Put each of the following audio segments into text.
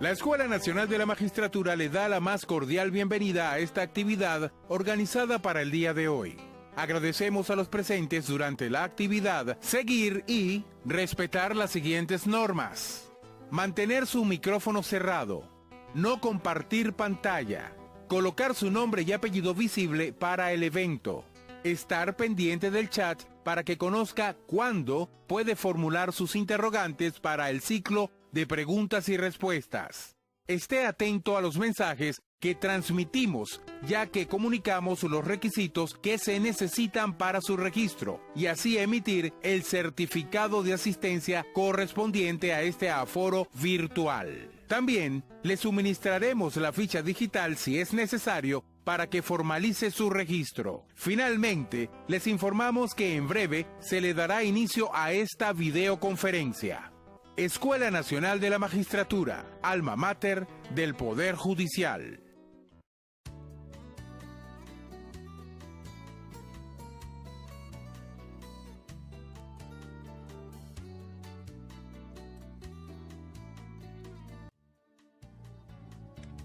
La Escuela Nacional de la Magistratura le da la más cordial bienvenida a esta actividad organizada para el día de hoy. Agradecemos a los presentes durante la actividad seguir y respetar las siguientes normas. Mantener su micrófono cerrado. No compartir pantalla. Colocar su nombre y apellido visible para el evento. Estar pendiente del chat para que conozca cuándo puede formular sus interrogantes para el ciclo de preguntas y respuestas. Esté atento a los mensajes que transmitimos, ya que comunicamos los requisitos que se necesitan para su registro y así emitir el certificado de asistencia correspondiente a este aforo virtual. También le suministraremos la ficha digital si es necesario para que formalice su registro. Finalmente, les informamos que en breve se le dará inicio a esta videoconferencia. Escuela Nacional de la Magistratura, alma mater del Poder Judicial.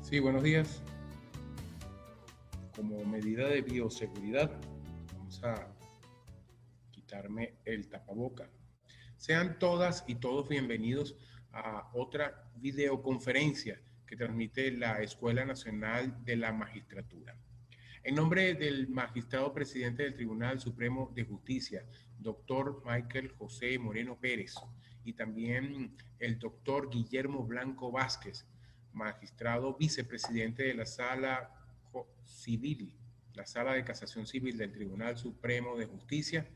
Sí, buenos días. Como medida de bioseguridad, vamos a quitarme el tapaboca. Sean todas y todos bienvenidos a otra videoconferencia que transmite la Escuela Nacional de la Magistratura. En nombre del magistrado presidente del Tribunal Supremo de Justicia, doctor Michael José Moreno Pérez, y también el doctor Guillermo Blanco Vázquez, magistrado vicepresidente de la Sala Civil, la Sala de Casación Civil del Tribunal Supremo de Justicia,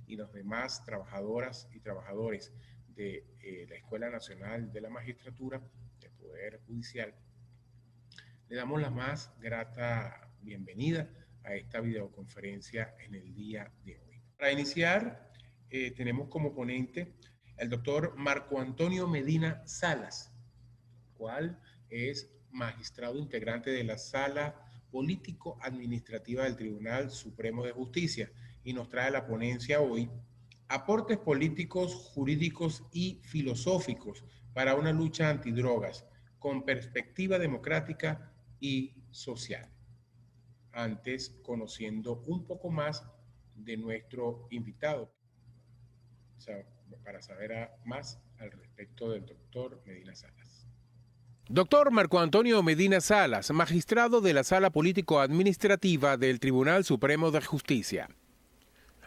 y los demás trabajadoras y trabajadores de la Escuela Nacional de la Magistratura del Poder Judicial, le damos la más grata bienvenida a esta videoconferencia en el día de hoy. Para iniciar, tenemos como ponente el doctor Marco Antonio Medina Salas, cual es magistrado integrante de la Sala Político-Administrativa del Tribunal Supremo de Justicia, y nos trae la ponencia hoy: aportes políticos, jurídicos y filosóficos para una lucha antidrogas con perspectiva democrática y social. Antes, conociendo un poco más de nuestro invitado, o sea, para saber más al respecto del doctor Medina Salas. Doctor Marco Antonio Medina Salas, magistrado de la Sala Político-Administrativa del Tribunal Supremo de Justicia.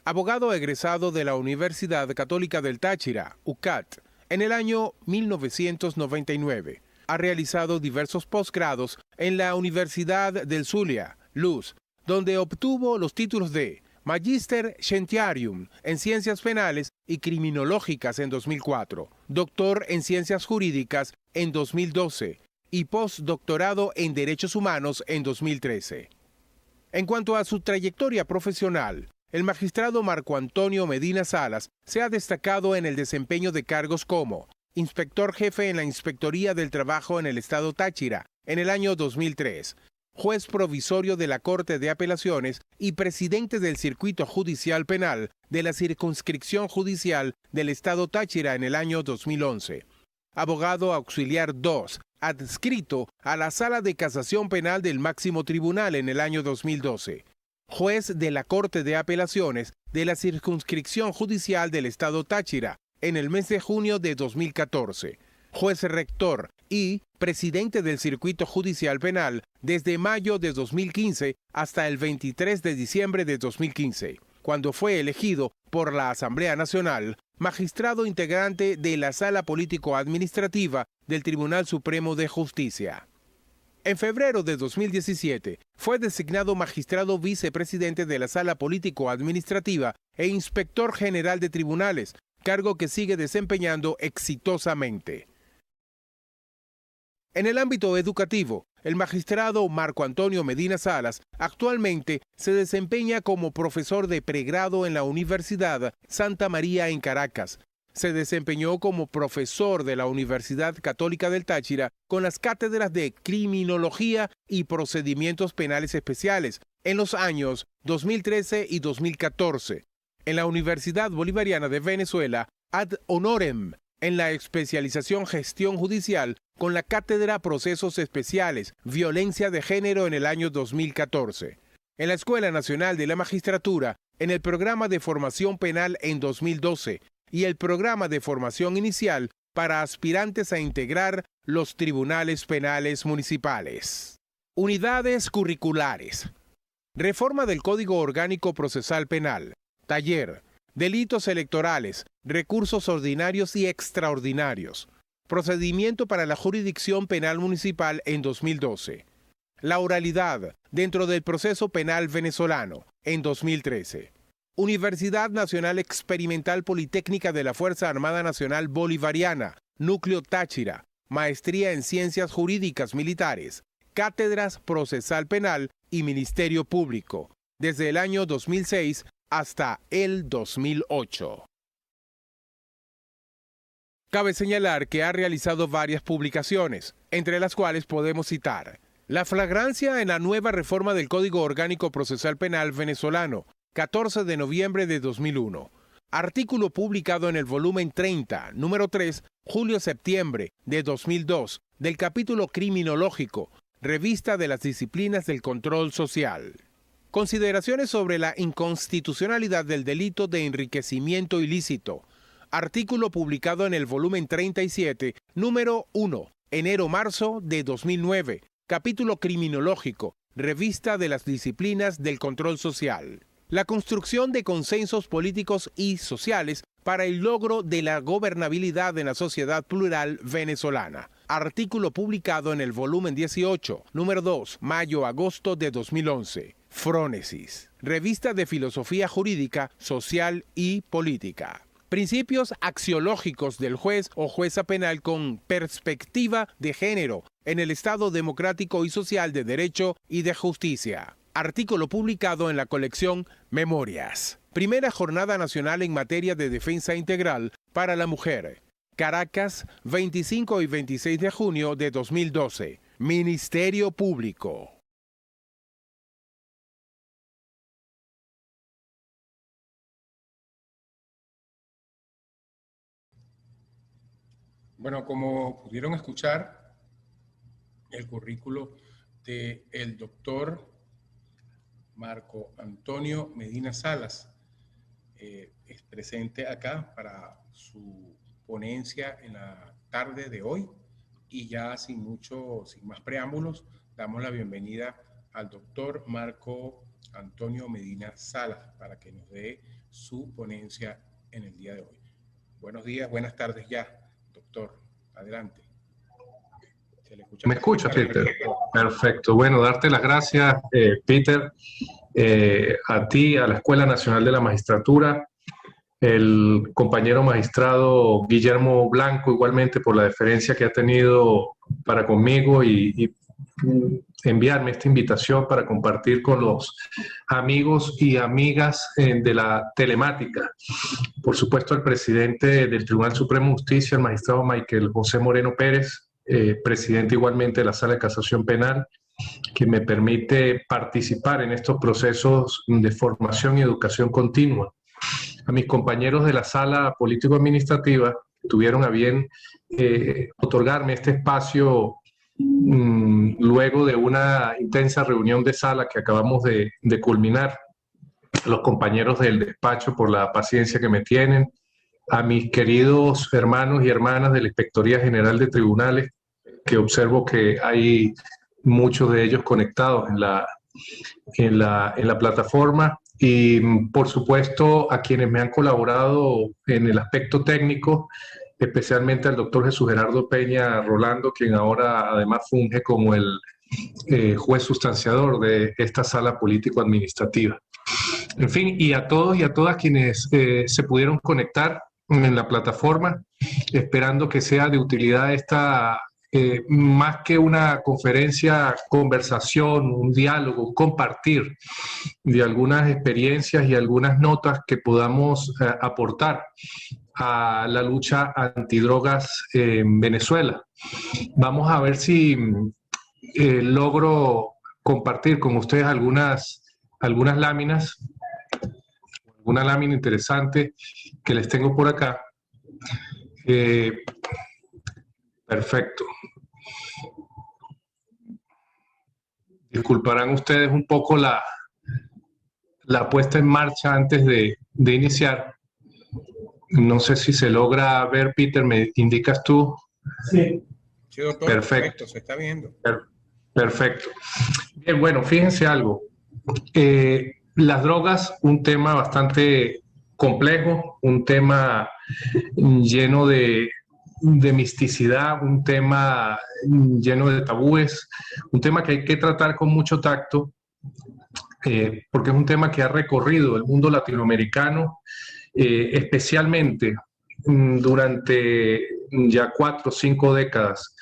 Abogado egresado de la Universidad Católica del Táchira, UCAT, en el año 1999. Ha realizado diversos posgrados en la Universidad del Zulia, Luz, donde obtuvo los títulos de Magister Scientiarum en Ciencias Penales y Criminológicas en 2004, Doctor en Ciencias Jurídicas en 2012 y postdoctorado en Derechos Humanos en 2013. En cuanto a su trayectoria profesional, el magistrado Marco Antonio Medina Salas se ha destacado en el desempeño de cargos como inspector jefe en la Inspectoría del Trabajo en el Estado Táchira en el año 2003, juez provisorio de la Corte de Apelaciones y presidente del Circuito Judicial Penal de la Circunscripción Judicial del Estado Táchira en el año 2011, abogado auxiliar 2, adscrito a la Sala de Casación Penal del Máximo Tribunal en el año 2012, juez de la Corte de Apelaciones de la Circunscripción Judicial del Estado Táchira en el mes de junio de 2014, juez rector y presidente del Circuito Judicial Penal desde mayo de 2015 hasta el 23 de diciembre de 2015, cuando fue elegido por la Asamblea Nacional magistrado integrante de la Sala Político-Administrativa del Tribunal Supremo de Justicia. En febrero de 2017 fue designado magistrado vicepresidente de la Sala Político-Administrativa e inspector general de tribunales, cargo que sigue desempeñando exitosamente. En el ámbito educativo, el magistrado Marco Antonio Medina Salas actualmente se desempeña como profesor de pregrado en la Universidad Santa María en Caracas. Se desempeñó como profesor de la Universidad Católica del Táchira con las cátedras de Criminología y Procedimientos Penales Especiales en los años 2013 y 2014. En la Universidad Bolivariana de Venezuela, ad honorem, en la especialización Gestión Judicial con la cátedra Procesos Especiales, Violencia de Género en el año 2014. En la Escuela Nacional de la Magistratura, en el programa de formación penal en 2012 y el programa de formación inicial para aspirantes a integrar los tribunales penales municipales. Unidades curriculares. Reforma del Código Orgánico Procesal Penal. Taller. Delitos electorales, recursos ordinarios y extraordinarios. Procedimiento para la jurisdicción penal municipal en 2012. La oralidad dentro del proceso penal venezolano en 2013. Universidad Nacional Experimental Politécnica de la Fuerza Armada Nacional Bolivariana, Núcleo Táchira, Maestría en Ciencias Jurídicas Militares, Cátedras Procesal Penal y Ministerio Público, desde el año 2006 hasta el 2008. Cabe señalar que ha realizado varias publicaciones, entre las cuales podemos citar La flagrancia en la nueva reforma del Código Orgánico Procesal Penal venezolano, 14 de noviembre de 2001. Artículo publicado en el volumen 30, número 3, julio-septiembre de 2002, del capítulo criminológico, Revista de las Disciplinas del Control Social. Consideraciones sobre la inconstitucionalidad del delito de enriquecimiento ilícito. Artículo publicado en el volumen 37, número 1, enero-marzo de 2009, capítulo criminológico, Revista de las Disciplinas del Control Social. La construcción de consensos políticos y sociales para el logro de la gobernabilidad en la sociedad plural venezolana. Artículo publicado en el volumen 18, número 2, mayo-agosto de 2011. Frónesis. Revista de Filosofía Jurídica, Social y Política. Principios axiológicos del juez o jueza penal con perspectiva de género en el Estado democrático y social de derecho y de justicia. Artículo publicado en la colección Memorias. Primera Jornada Nacional en Materia de Defensa Integral para la Mujer. Caracas, 25 y 26 de junio de 2012. Ministerio Público. Bueno, como pudieron escuchar, el currículo del doctor Marco Antonio Medina Salas es presente acá para su ponencia en la tarde de hoy, y ya sin más preámbulos, damos la bienvenida al doctor Marco Antonio Medina Salas para que nos dé su ponencia en el día de hoy. Buenos días, buenas tardes ya, doctor. Adelante. ¿Me escucha, Peter? Perfecto. Bueno, darte las gracias, Peter, a ti, a la Escuela Nacional de la Magistratura, el compañero magistrado Guillermo Blanco, igualmente por la deferencia que ha tenido para conmigo y enviarme esta invitación para compartir con los amigos y amigas de la telemática. Por supuesto, al presidente del Tribunal Supremo de Justicia, el magistrado Michael José Moreno Pérez, presidente igualmente de la Sala de Casación Penal, que me permite participar en estos procesos de formación y educación continua. A mis compañeros de la Sala Político-Administrativa, que tuvieron a bien otorgarme este espacio luego de una intensa reunión de sala que acabamos de culminar, los compañeros del despacho por la paciencia que me tienen, a mis queridos hermanos y hermanas de la Inspectoría General de Tribunales, que observo que hay muchos de ellos conectados en la plataforma, y por supuesto a quienes me han colaborado en el aspecto técnico, especialmente al doctor Jesús Gerardo Peña Rolando, quien ahora además funge como el juez sustanciador de esta sala político-administrativa. En fin, y a todos y a todas quienes se pudieron conectar en la plataforma, esperando que sea de utilidad esta, más que una conferencia, conversación, un diálogo, un compartir de algunas experiencias y algunas notas que podamos aportar a la lucha antidrogas en Venezuela. Vamos a ver si logro compartir con ustedes algunas láminas, una lámina interesante que les tengo por acá. Perfecto. Disculparán ustedes un poco la puesta en marcha antes de iniciar. No sé si se logra ver, Peter, ¿me indicas tú? Sí. Sí, doctor. Perfecto. Se está viendo. Perfecto. Bien, bueno, fíjense algo. Las drogas, un tema bastante complejo, un tema lleno de misticidad, un tema lleno de tabúes, un tema que hay que tratar con mucho tacto, porque es un tema que ha recorrido el mundo latinoamericano, especialmente durante ya 4 o 5 décadas.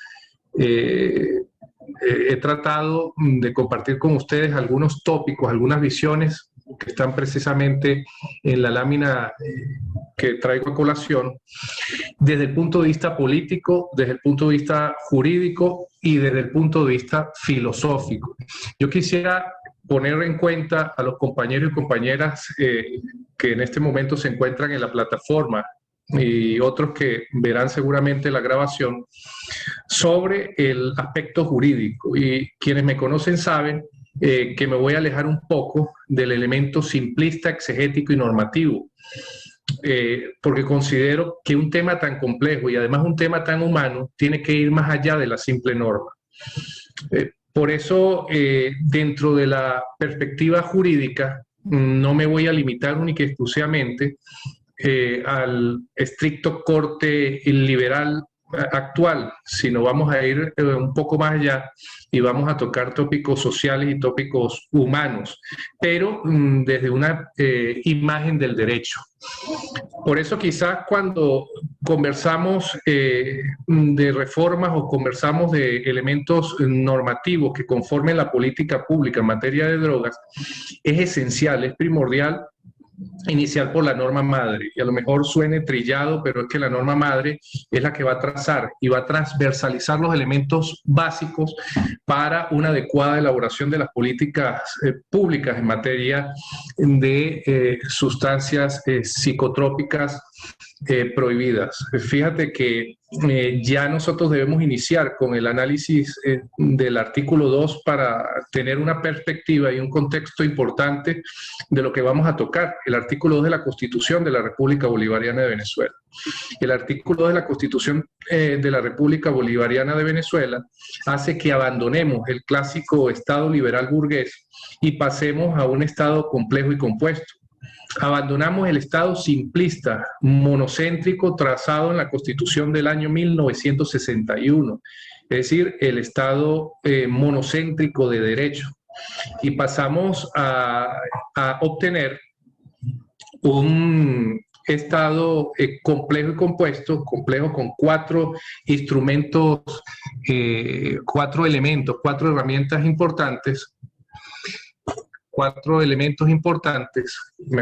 He tratado de compartir con ustedes algunos tópicos, algunas visiones que están precisamente en la lámina que traigo a colación, desde el punto de vista político, desde el punto de vista jurídico y desde el punto de vista filosófico. Yo quisiera poner en cuenta a los compañeros y compañeras que en este momento se encuentran en la plataforma y otros que verán seguramente la grabación, sobre el aspecto jurídico. Y quienes me conocen saben que me voy a alejar un poco del elemento simplista, exegético y normativo, porque considero que un tema tan complejo y además un tema tan humano tiene que ir más allá de la simple norma. Por eso, dentro de la perspectiva jurídica, no me voy a limitar única y exclusivamente al estricto corte liberal actual, sino vamos a ir un poco más allá y vamos a tocar tópicos sociales y tópicos humanos, pero desde una imagen del derecho. Por eso quizás cuando conversamos de reformas o conversamos de elementos normativos que conformen la política pública en materia de drogas, es esencial, es primordial iniciar por la norma madre, y a lo mejor suene trillado, pero es que la norma madre es la que va a trazar y va a transversalizar los elementos básicos para una adecuada elaboración de las políticas públicas en materia de sustancias psicotrópicas prohibidas. Fíjate que ya nosotros debemos iniciar con el análisis del artículo 2 para tener una perspectiva y un contexto importante de lo que vamos a tocar. El artículo 2 de la Constitución de la República Bolivariana de Venezuela. El artículo 2 de la Constitución de la República Bolivariana de Venezuela hace que abandonemos el clásico Estado liberal burgués y pasemos a un Estado complejo y compuesto. Abandonamos el Estado simplista, monocéntrico, trazado en la Constitución del año 1961, es decir, el Estado monocéntrico de derecho, y pasamos a obtener un Estado complejo y compuesto, complejo con 4 instrumentos, 4 elementos, 4 herramientas importantes. 4 elementos importantes.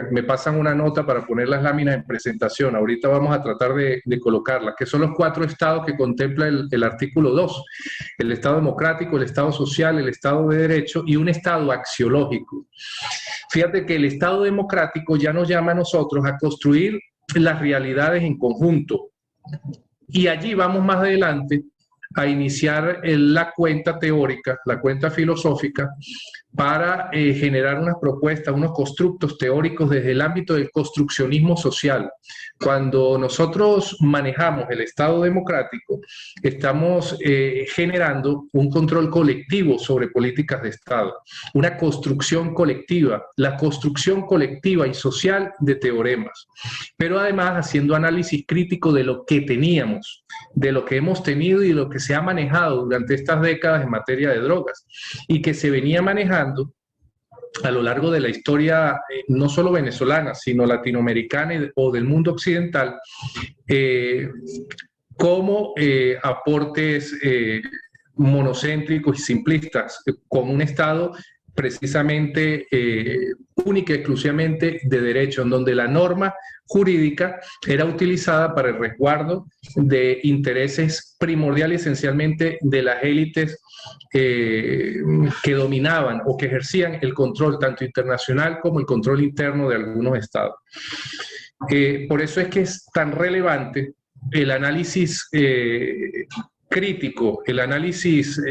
Me pasan una nota para poner las láminas en presentación. Ahorita vamos a tratar de colocarlas, que son los 4 estados que contempla el artículo 2. El Estado democrático, el Estado social, el Estado de derecho y un Estado axiológico. Fíjate que el Estado democrático ya nos llama a nosotros a construir las realidades en conjunto. Y allí vamos más adelante a iniciar la cuenta teórica, la cuenta filosófica, para generar unas propuestas, unos constructos teóricos desde el ámbito del construccionismo social. Cuando nosotros manejamos el Estado democrático, estamos generando un control colectivo sobre políticas de Estado, una construcción colectiva, la construcción colectiva y social de teoremas, pero además haciendo análisis crítico de lo que teníamos, de lo que hemos tenido y de lo que se ha manejado durante estas décadas en materia de drogas y que se venía manejando a lo largo de la historia, no solo venezolana, sino latinoamericana o del mundo occidental, como aportes monocéntricos y simplistas, con un Estado precisamente única y exclusivamente de derecho, en donde la norma jurídica era utilizada para el resguardo de intereses primordiales esencialmente de las élites que dominaban o que ejercían el control tanto internacional como el control interno de algunos estados. Por eso es que es tan relevante el análisis crítico, el análisis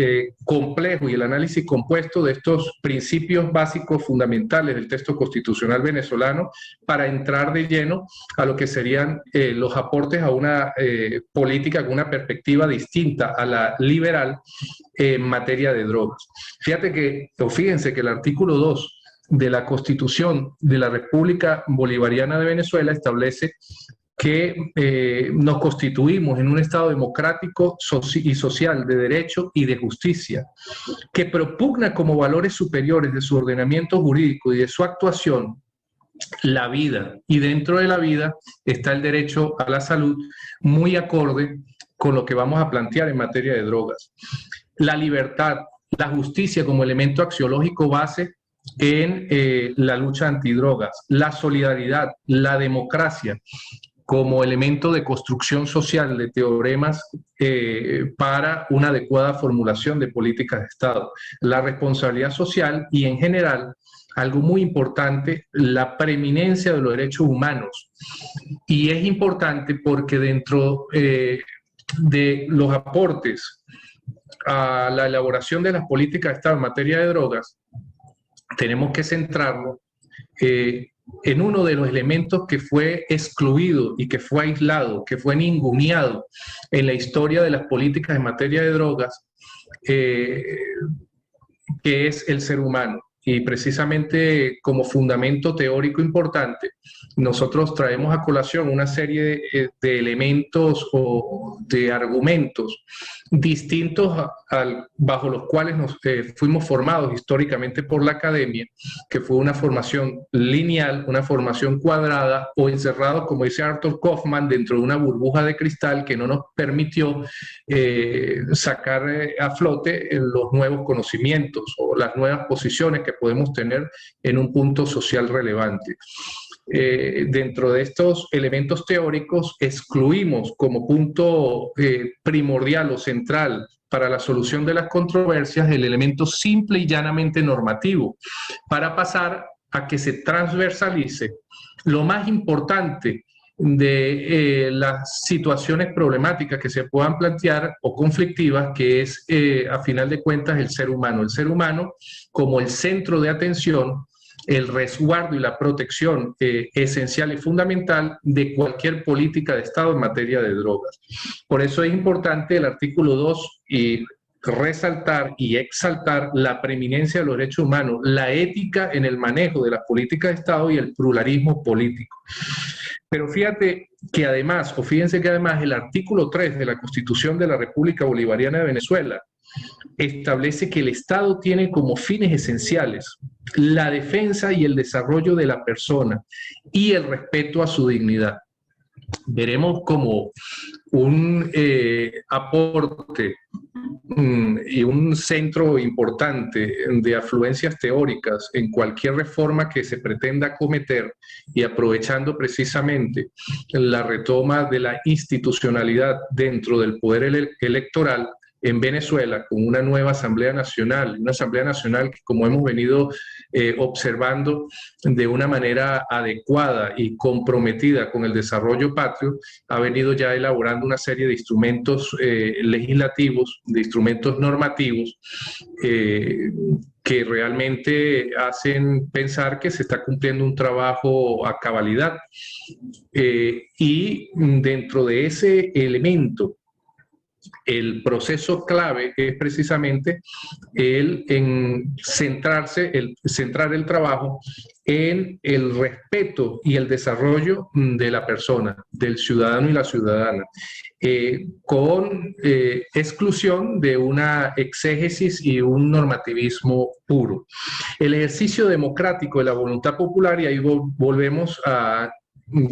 complejo y el análisis compuesto de estos principios básicos fundamentales del texto constitucional venezolano para entrar de lleno a lo que serían los aportes a una política con una perspectiva distinta a la liberal en materia de drogas. Fíjense que el artículo 2 de la Constitución de la República Bolivariana de Venezuela establece que nos constituimos en un Estado democrático y social de derecho y de justicia, que propugna como valores superiores de su ordenamiento jurídico y de su actuación la vida, y dentro de la vida está el derecho a la salud, muy acorde con lo que vamos a plantear en materia de drogas. La libertad, la justicia como elemento axiológico base en la lucha antidrogas, la solidaridad, la democracia como elemento de construcción social de teoremas para una adecuada formulación de políticas de Estado, la responsabilidad social y en general, algo muy importante, la preeminencia de los derechos humanos. Y es importante porque dentro de los aportes a la elaboración de las políticas de Estado en materia de drogas, tenemos que centrarlo en uno de los elementos que fue excluido y que fue aislado, que fue ninguneado en la historia de las políticas en materia de drogas, que es el ser humano. Y precisamente como fundamento teórico importante, nosotros traemos a colación una serie de elementos o de argumentos distintos bajo los cuales nos fuimos formados históricamente por la academia, que fue una formación lineal, una formación cuadrada o encerrados, como dice Arthur Kaufman, dentro de una burbuja de cristal que no nos permitió sacar a flote los nuevos conocimientos o las nuevas posiciones que podemos tener en un punto social relevante. Dentro de estos elementos teóricos excluimos como punto primordial o central para la solución de las controversias el elemento simple y llanamente normativo, para pasar a que se transversalice lo más importante de las situaciones problemáticas que se puedan plantear o conflictivas, que es a final de cuentas el ser humano como el centro de atención, el resguardo y la protección esencial y fundamental de cualquier política de Estado en materia de drogas. Por eso es importante el artículo 2 y resaltar y exaltar la preeminencia de los derechos humanos, la ética en el manejo de las políticas de Estado y el pluralismo político. Pero fíjense que además el artículo 3 de la Constitución de la República Bolivariana de Venezuela establece que el Estado tiene como fines esenciales la defensa y el desarrollo de la persona y el respeto a su dignidad. Veremos como un aporte y un centro importante de afluencias teóricas en cualquier reforma que se pretenda acometer, y aprovechando precisamente la retoma de la institucionalidad dentro del poder electoral en Venezuela, con una nueva Asamblea Nacional, que, como hemos venido observando de una manera adecuada y comprometida con el desarrollo patrio, ha venido ya elaborando una serie de instrumentos legislativos, de instrumentos normativos, que realmente hacen pensar que se está cumpliendo un trabajo a cabalidad. Y dentro de ese elemento, el proceso clave es precisamente centrar el trabajo en el respeto y el desarrollo de la persona, del ciudadano y la ciudadana, con exclusión de una exégesis y un normativismo puro. El ejercicio democrático de la voluntad popular, y ahí volvemos a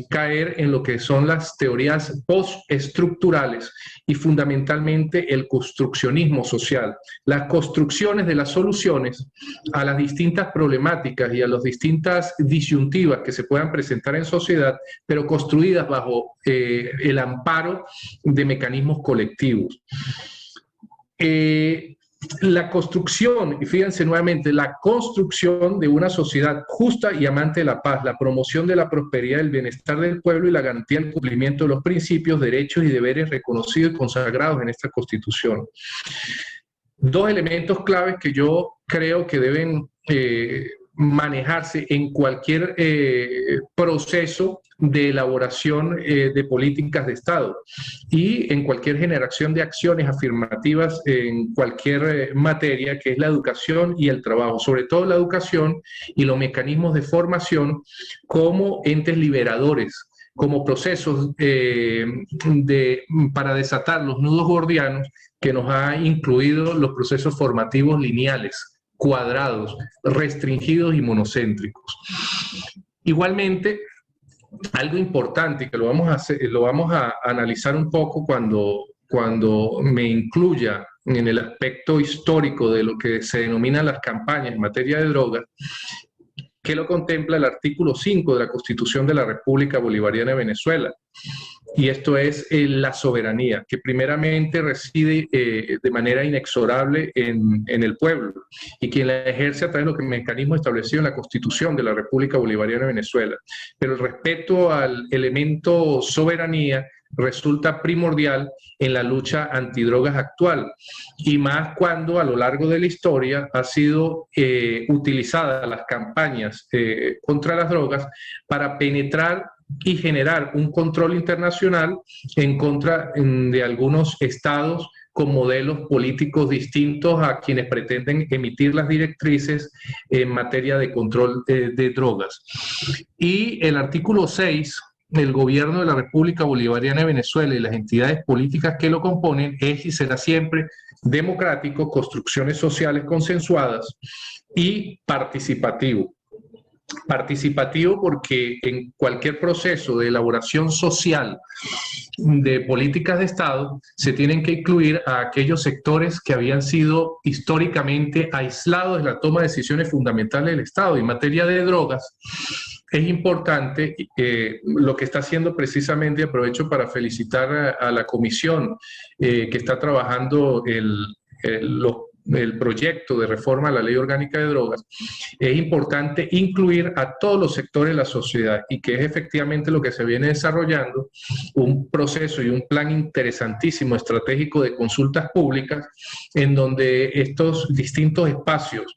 caer en lo que son las teorías postestructurales y fundamentalmente el construccionismo social, las construcciones de las soluciones a las distintas problemáticas y a las distintas disyuntivas que se puedan presentar en sociedad, pero construidas bajo el amparo de mecanismos colectivos. la construcción, y fíjense nuevamente, la construcción de una sociedad justa y amante de la paz, la promoción de la prosperidad, el bienestar del pueblo y la garantía del cumplimiento de los principios, derechos y deberes reconocidos y consagrados en esta Constitución. Dos elementos claves que yo creo que deben manejarse en cualquier proceso de elaboración de políticas de Estado y en cualquier generación de acciones afirmativas en cualquier materia, que es la educación y el trabajo, sobre todo la educación y los mecanismos de formación como entes liberadores, como procesos para desatar los nudos gordianos que nos ha incluido los procesos formativos lineales, cuadrados, restringidos y monocéntricos. Igualmente, algo importante que lo vamos a analizar un poco cuando me incluya en el aspecto histórico de lo que se denominan las campañas en materia de drogas, que lo contempla el artículo 5 de la Constitución de la República Bolivariana de Venezuela. Y esto es la soberanía, que primeramente reside de manera inexorable en el pueblo y quien la ejerce a través de los mecanismos establecidos en la Constitución de la República Bolivariana de Venezuela. Pero el respeto al elemento soberanía resulta primordial en la lucha antidrogas actual, y más cuando a lo largo de la historia ha sido utilizada las campañas contra las drogas para penetrar y generar un control internacional en contra de algunos estados con modelos políticos distintos a quienes pretenden emitir las directrices en materia de control de drogas. Y el artículo 6, el gobierno de la República Bolivariana de Venezuela y las entidades políticas que lo componen es y será siempre democrático, construcciones sociales consensuadas y participativo. Participativo porque en cualquier proceso de elaboración social de políticas de Estado se tienen que incluir a aquellos sectores que habían sido históricamente aislados de la toma de decisiones fundamentales del Estado. En materia de drogas es importante lo que está haciendo precisamente, aprovecho para felicitar a la comisión que está trabajando el proyecto de reforma a la Ley Orgánica de Drogas. Es importante incluir a todos los sectores de la sociedad y que es efectivamente lo que se viene desarrollando, un proceso y un plan interesantísimo estratégico de consultas públicas en donde estos distintos espacios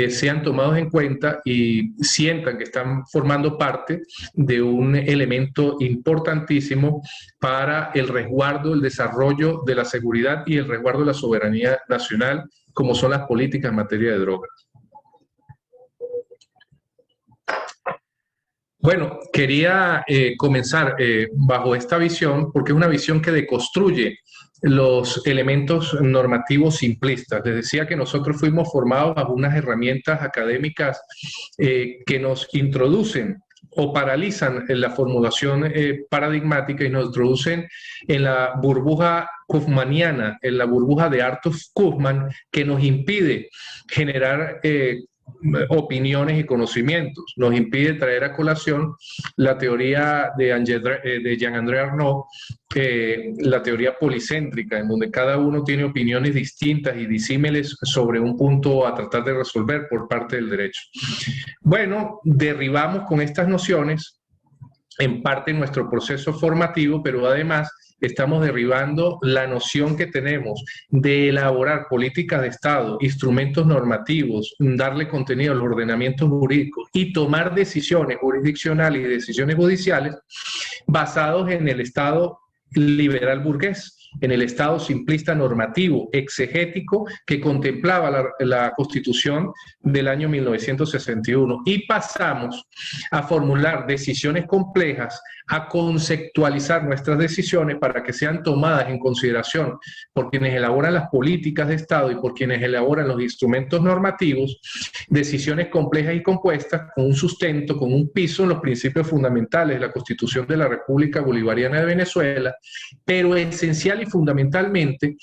sean tomados en cuenta y sientan que están formando parte de un elemento importantísimo para el resguardo, el desarrollo de la seguridad y el resguardo de la soberanía nacional, como son las políticas en materia de drogas. Bueno, quería comenzar bajo esta visión, porque es una visión que deconstruye los elementos normativos simplistas. Les decía que nosotros fuimos formados bajo unas herramientas académicas que nos introducen o paralizan en la formulación paradigmática y nos introducen en la burbuja kaufmaniana, en la burbuja de Arthur Kaufman, que nos impide generar opiniones y conocimientos, nos impide traer a colación la teoría de Jean-André Arnaud, la teoría policéntrica, en donde cada uno tiene opiniones distintas y disímiles sobre un punto a tratar de resolver por parte del derecho. Bueno, derribamos con estas nociones en parte nuestro proceso formativo, pero además estamos derribando la noción que tenemos de elaborar políticas de Estado, instrumentos normativos, darle contenido al ordenamiento jurídico y tomar decisiones jurisdiccionales y decisiones judiciales basados en el Estado liberal burgués, en el Estado simplista normativo, exegético, que contemplaba la Constitución del año 1961. Y pasamos a formular decisiones complejas, a conceptualizar nuestras decisiones para que sean tomadas en consideración por quienes elaboran las políticas de Estado y por quienes elaboran los instrumentos normativos, decisiones complejas y compuestas con un sustento, con un piso en los principios fundamentales de la Constitución de la República Bolivariana de Venezuela, pero esencial y fundamentalmente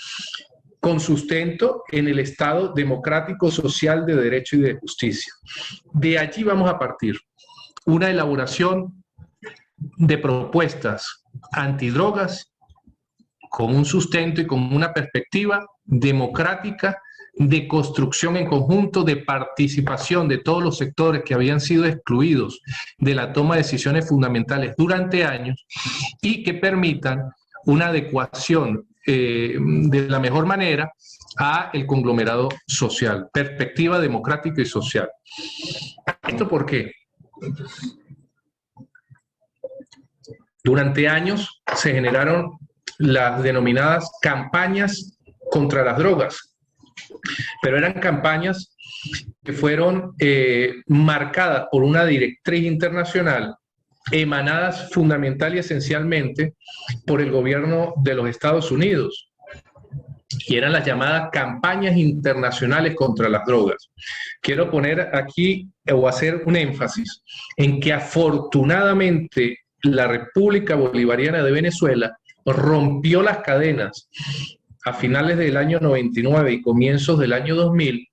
con sustento en el Estado democrático, social, de derecho y de justicia. De allí vamos a partir una elaboración de propuestas antidrogas con un sustento y con una perspectiva democrática de construcción en conjunto, de participación de todos los sectores que habían sido excluidos de la toma de decisiones fundamentales durante años y que permitan una adecuación de la mejor manera a el conglomerado social, perspectiva democrática y social. ¿Esto por qué? Durante años se generaron las denominadas campañas contra las drogas, pero eran campañas que fueron marcadas por una directriz internacional, emanadas fundamental y esencialmente por el gobierno de los Estados Unidos, y eran las llamadas campañas internacionales contra las drogas. Quiero poner aquí o hacer un énfasis en que afortunadamente la República Bolivariana de Venezuela rompió las cadenas a finales del año 99 y comienzos del año 2000,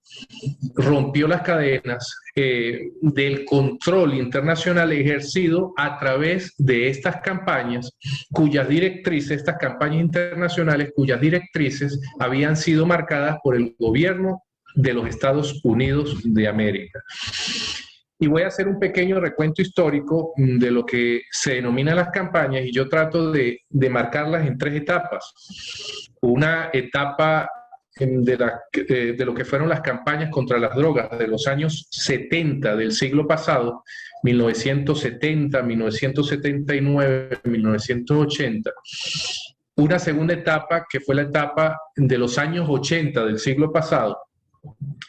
rompió las cadenas del control internacional ejercido a través de estas campañas, cuyas directrices, estas campañas internacionales, cuyas directrices habían sido marcadas por el gobierno de los Estados Unidos de América. Y voy a hacer un pequeño recuento histórico de lo que se denominan las campañas, y yo trato de marcarlas en tres etapas. Una etapa de lo que fueron las campañas contra las drogas de los años 70 del siglo pasado, 1970, 1979, 1980. Una segunda etapa que fue la etapa de los años 80 del siglo pasado.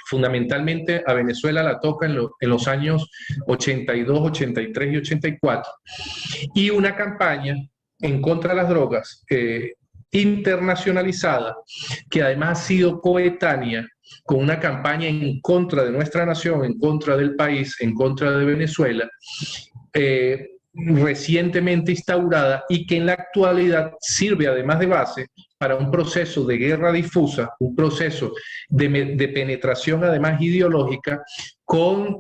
Fundamentalmente a Venezuela la toca en los años 82, 83 y 84. Y una campaña en contra de las drogas internacionalizada, que además ha sido coetánea con una campaña en contra de nuestra nación, en contra del país, en contra de Venezuela, recientemente instaurada y que en la actualidad sirve además de base para un proceso de guerra difusa, un proceso de penetración además ideológica con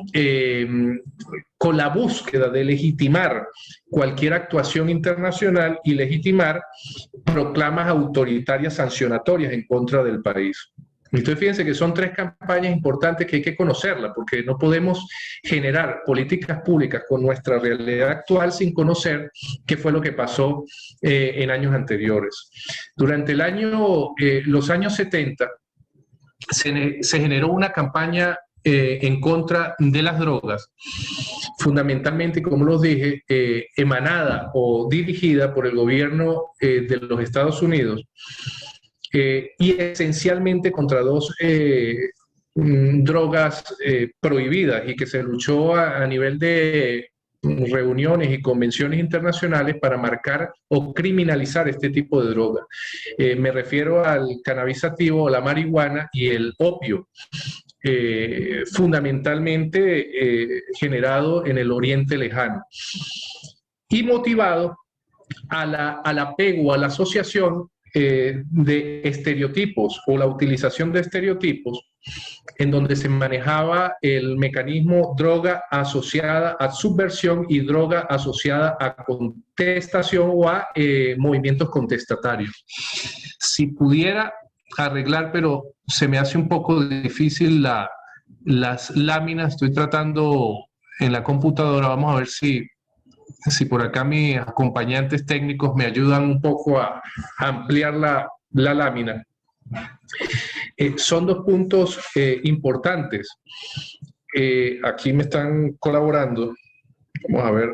la búsqueda de legitimar cualquier actuación internacional y legitimar proclamas autoritarias sancionatorias en contra del país. Entonces, fíjense que son tres campañas importantes que hay que conocerlas, porque no podemos generar políticas públicas con nuestra realidad actual sin conocer qué fue lo que pasó en años anteriores. Durante los años 70 se generó una campaña en contra de las drogas, fundamentalmente, como los dije, emanada o dirigida por el gobierno de los Estados Unidos, y esencialmente contra dos drogas prohibidas, y que se luchó a nivel de reuniones y convenciones internacionales para marcar o criminalizar este tipo de drogas. Me refiero al cannabis sativa, la marihuana y el opio. Fundamentalmente generado en el Oriente Lejano y motivado al apego, a la asociación de estereotipos o la utilización de estereotipos, en donde se manejaba el mecanismo droga asociada a subversión y droga asociada a contestación o a movimientos contestatarios. Si pudiera arreglar, pero se me hace un poco difícil las láminas, estoy tratando en la computadora, vamos a ver si por acá mis acompañantes técnicos me ayudan un poco a ampliar la lámina. Son dos puntos importantes. Aquí me están colaborando. Vamos a ver.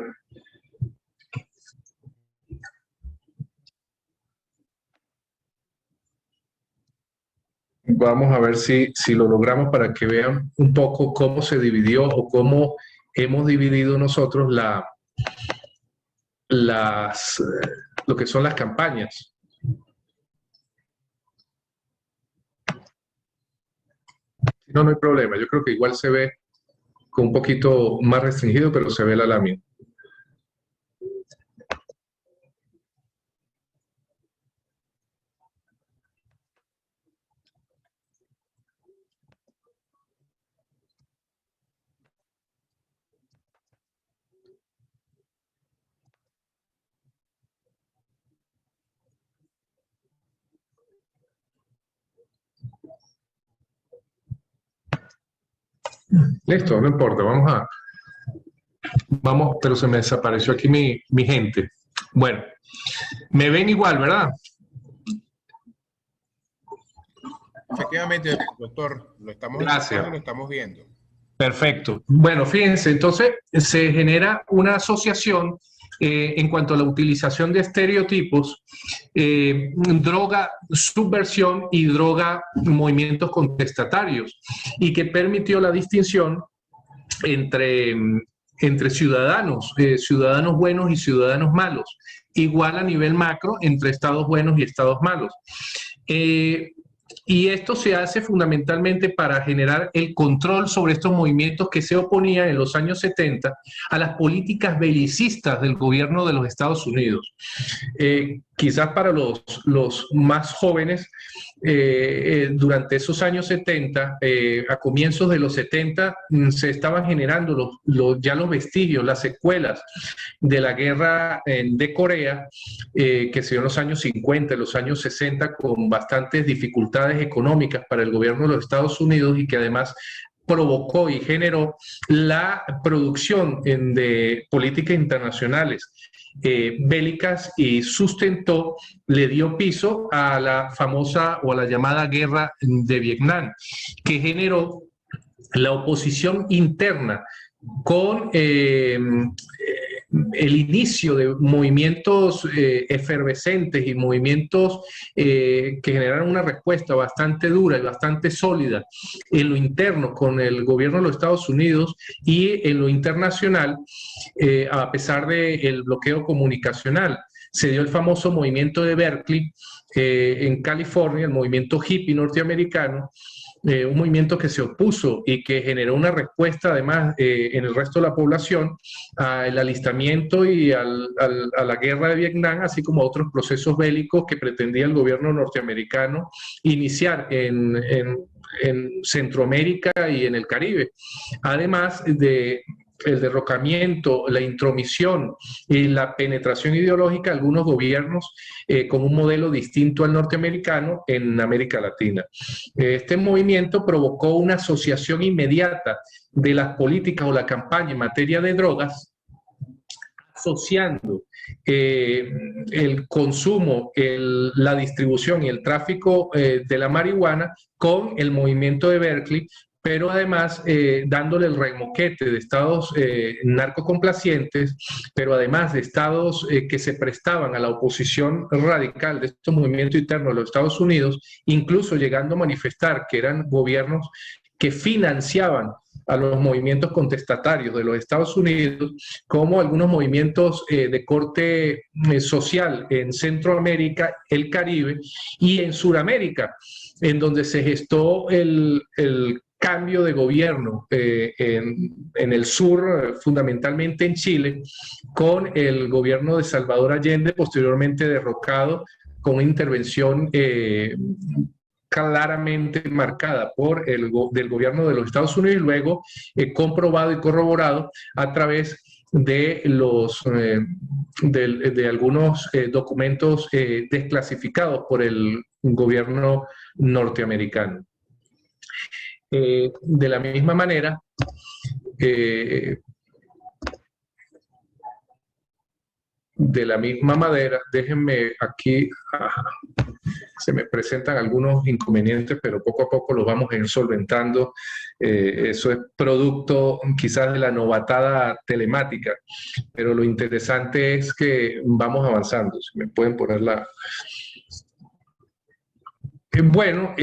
Vamos a ver si lo logramos para que vean un poco cómo se dividió o cómo hemos dividido nosotros lo que son las campañas. No hay problema. Yo creo que igual se ve con un poquito más restringido, pero se ve la lámina. Listo, no importa, vamos, pero se me desapareció aquí mi gente. Bueno, me ven igual, ¿verdad? Efectivamente, doctor, lo estamos escuchando, lo estamos viendo. Perfecto. Bueno, fíjense, entonces se genera una asociación en cuanto a la utilización de estereotipos, droga subversión y droga movimientos contestatarios, y que permitió la distinción entre ciudadanos, ciudadanos buenos y ciudadanos malos, igual a nivel macro entre estados buenos y estados malos. Y esto se hace fundamentalmente para generar el control sobre estos movimientos que se oponían en los años 70 a las políticas belicistas del gobierno de los Estados Unidos. Quizás para los más jóvenes, durante esos años 70, a comienzos de los 70, se estaban generando ya los vestigios, las secuelas de la guerra de Corea, que se dio en los años 50, en los años 60, con bastantes dificultades económicas para el gobierno de los Estados Unidos, y que además provocó y generó la producción de políticas internacionales bélicas, y sustentó, le dio piso a la famosa o a la llamada guerra de Vietnam, que generó la oposición interna con el inicio de movimientos efervescentes y movimientos que generaron una respuesta bastante dura y bastante sólida en lo interno con el gobierno de los Estados Unidos, y en lo internacional, a pesar del bloqueo comunicacional. Se dio el famoso movimiento de Berkeley en California, el movimiento hippie norteamericano, un movimiento que se opuso y que generó una respuesta además en el resto de la población al alistamiento y a la guerra de Vietnam, así como a otros procesos bélicos que pretendía el gobierno norteamericano iniciar en Centroamérica y en el Caribe. Además de el derrocamiento, la intromisión y la penetración ideológica de algunos gobiernos con un modelo distinto al norteamericano en América Latina. Este movimiento provocó una asociación inmediata de las políticas o la campaña en materia de drogas, asociando el consumo, la distribución y el tráfico de la marihuana con el movimiento de Berkeley, pero además dándole el remoquete de estados narcocomplacientes, pero además de estados que se prestaban a la oposición radical de estos movimientos internos de los Estados Unidos, incluso llegando a manifestar que eran gobiernos que financiaban a los movimientos contestatarios de los Estados Unidos, como algunos movimientos de corte social en Centroamérica, el Caribe y en Sudamérica, en donde se gestó el cambio de gobierno en el sur, fundamentalmente en Chile, con el gobierno de Salvador Allende, posteriormente derrocado con una intervención claramente marcada por del gobierno de los Estados Unidos, y luego comprobado y corroborado a través de algunos documentos desclasificados por el gobierno norteamericano. De la misma manera, déjenme aquí, se me presentan algunos inconvenientes, pero poco a poco los vamos a ir solventando. Eso es producto quizás de la novatada telemática, pero lo interesante es que vamos avanzando. Si me pueden poner la... Bueno,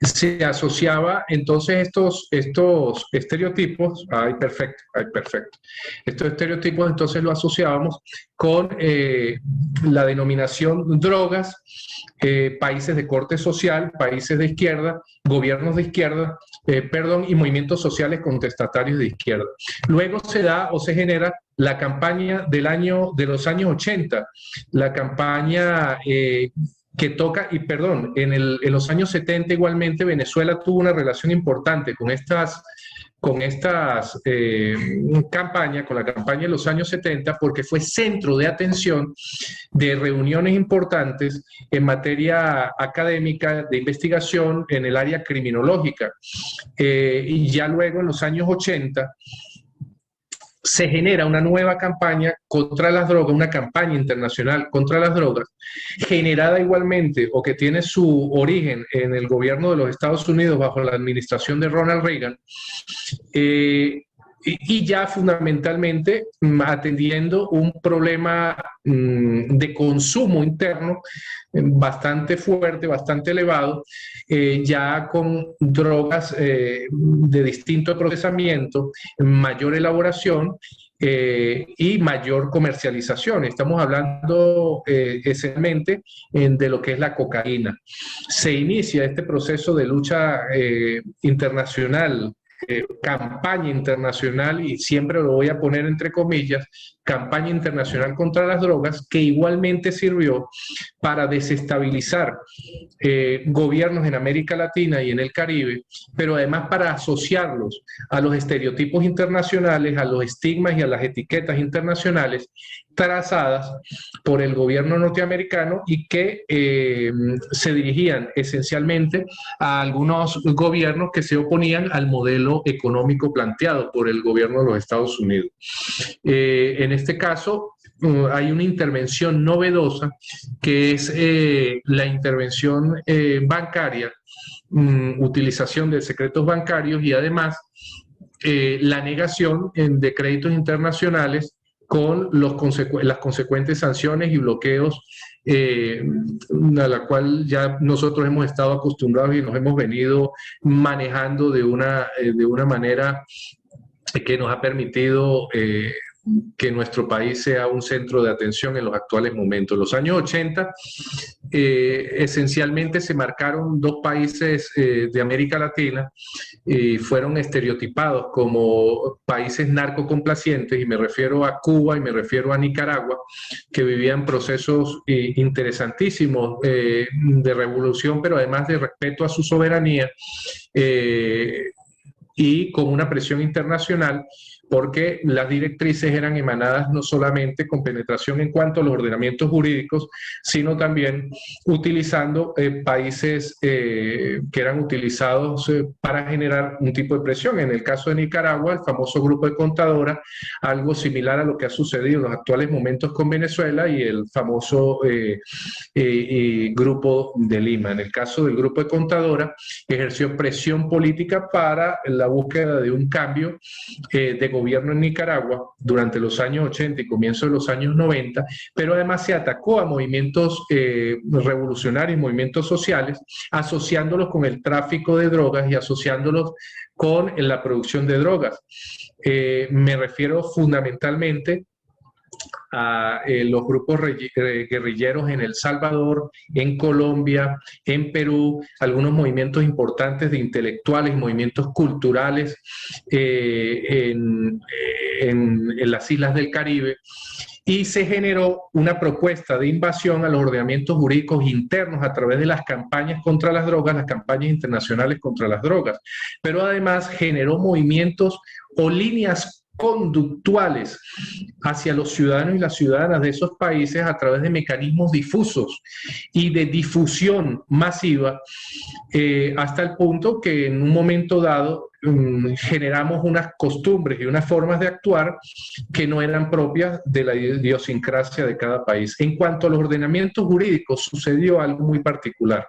se asociaba entonces estos estereotipos, perfecto. Estos estereotipos entonces lo asociábamos con la denominación drogas, países de corte social, países de izquierda, gobiernos de izquierda, y movimientos sociales contestatarios de izquierda. Luego se da o se genera la campaña de los años 80, la campaña que toca, en los años 70 igualmente Venezuela tuvo una relación importante con estas con estas campañas, con la campaña de los años 70, porque fue centro de atención de reuniones importantes en materia académica, de investigación en el área criminológica. Y ya luego en los años 80 se genera una nueva campaña contra las drogas, una campaña internacional contra las drogas, generada igualmente o que tiene su origen en el gobierno de los Estados Unidos bajo la administración de Ronald Reagan, y ya fundamentalmente atendiendo un problema de consumo interno bastante fuerte, bastante elevado, ya con drogas de distinto procesamiento, mayor elaboración y mayor comercialización. Estamos hablando esencialmente de lo que es la cocaína. Se inicia este proceso de lucha internacional, campaña internacional, y siempre lo voy a poner entre comillas, campaña internacional contra las drogas, que igualmente sirvió para desestabilizar gobiernos en América Latina y en el Caribe, pero además para asociarlos a los estereotipos internacionales, a los estigmas y a las etiquetas internacionales trazadas por el gobierno norteamericano y que se dirigían esencialmente a algunos gobiernos que se oponían al modelo económico planteado por el gobierno de los Estados Unidos. En este caso, hay una intervención novedosa que es la intervención bancaria, utilización de secretos bancarios y además la negación de créditos internacionales con las consecuentes sanciones y bloqueos a la cual ya nosotros hemos estado acostumbrados y nos hemos venido manejando de una manera que nos ha permitido que nuestro país sea un centro de atención en los actuales momentos. En los años 80, esencialmente se marcaron dos países de América Latina y fueron estereotipados como países narcocomplacientes, y me refiero a Cuba y me refiero a Nicaragua, que vivían procesos interesantísimos de revolución, pero además de respeto a su soberanía y con una presión internacional, porque las directrices eran emanadas no solamente con penetración en cuanto a los ordenamientos jurídicos, sino también utilizando países que eran utilizados para generar un tipo de presión. En el caso de Nicaragua, el famoso Grupo de Contadora, algo similar a lo que ha sucedido en los actuales momentos con Venezuela y el famoso Grupo de Lima. En el caso del Grupo de Contadora, ejerció presión política para la búsqueda de un cambio de gobierno en Nicaragua durante los años 80 y comienzo de los años 90, pero además se atacó a movimientos revolucionarios, movimientos sociales, asociándolos con el tráfico de drogas y asociándolos con la producción de drogas. Me refiero fundamentalmente a los grupos guerrilleros en El Salvador, en Colombia, en Perú, algunos movimientos importantes de intelectuales, movimientos culturales en las islas del Caribe, y se generó una propuesta de invasión a los ordenamientos jurídicos internos a través de las campañas contra las drogas, las campañas internacionales contra las drogas, pero además generó movimientos o líneas conductuales hacia los ciudadanos y las ciudadanas de esos países a través de mecanismos difusos y de difusión masiva, hasta el punto que en un momento dado generamos unas costumbres y unas formas de actuar que no eran propias de la idiosincrasia de cada país. En cuanto a los ordenamientos jurídicos, sucedió algo muy particular,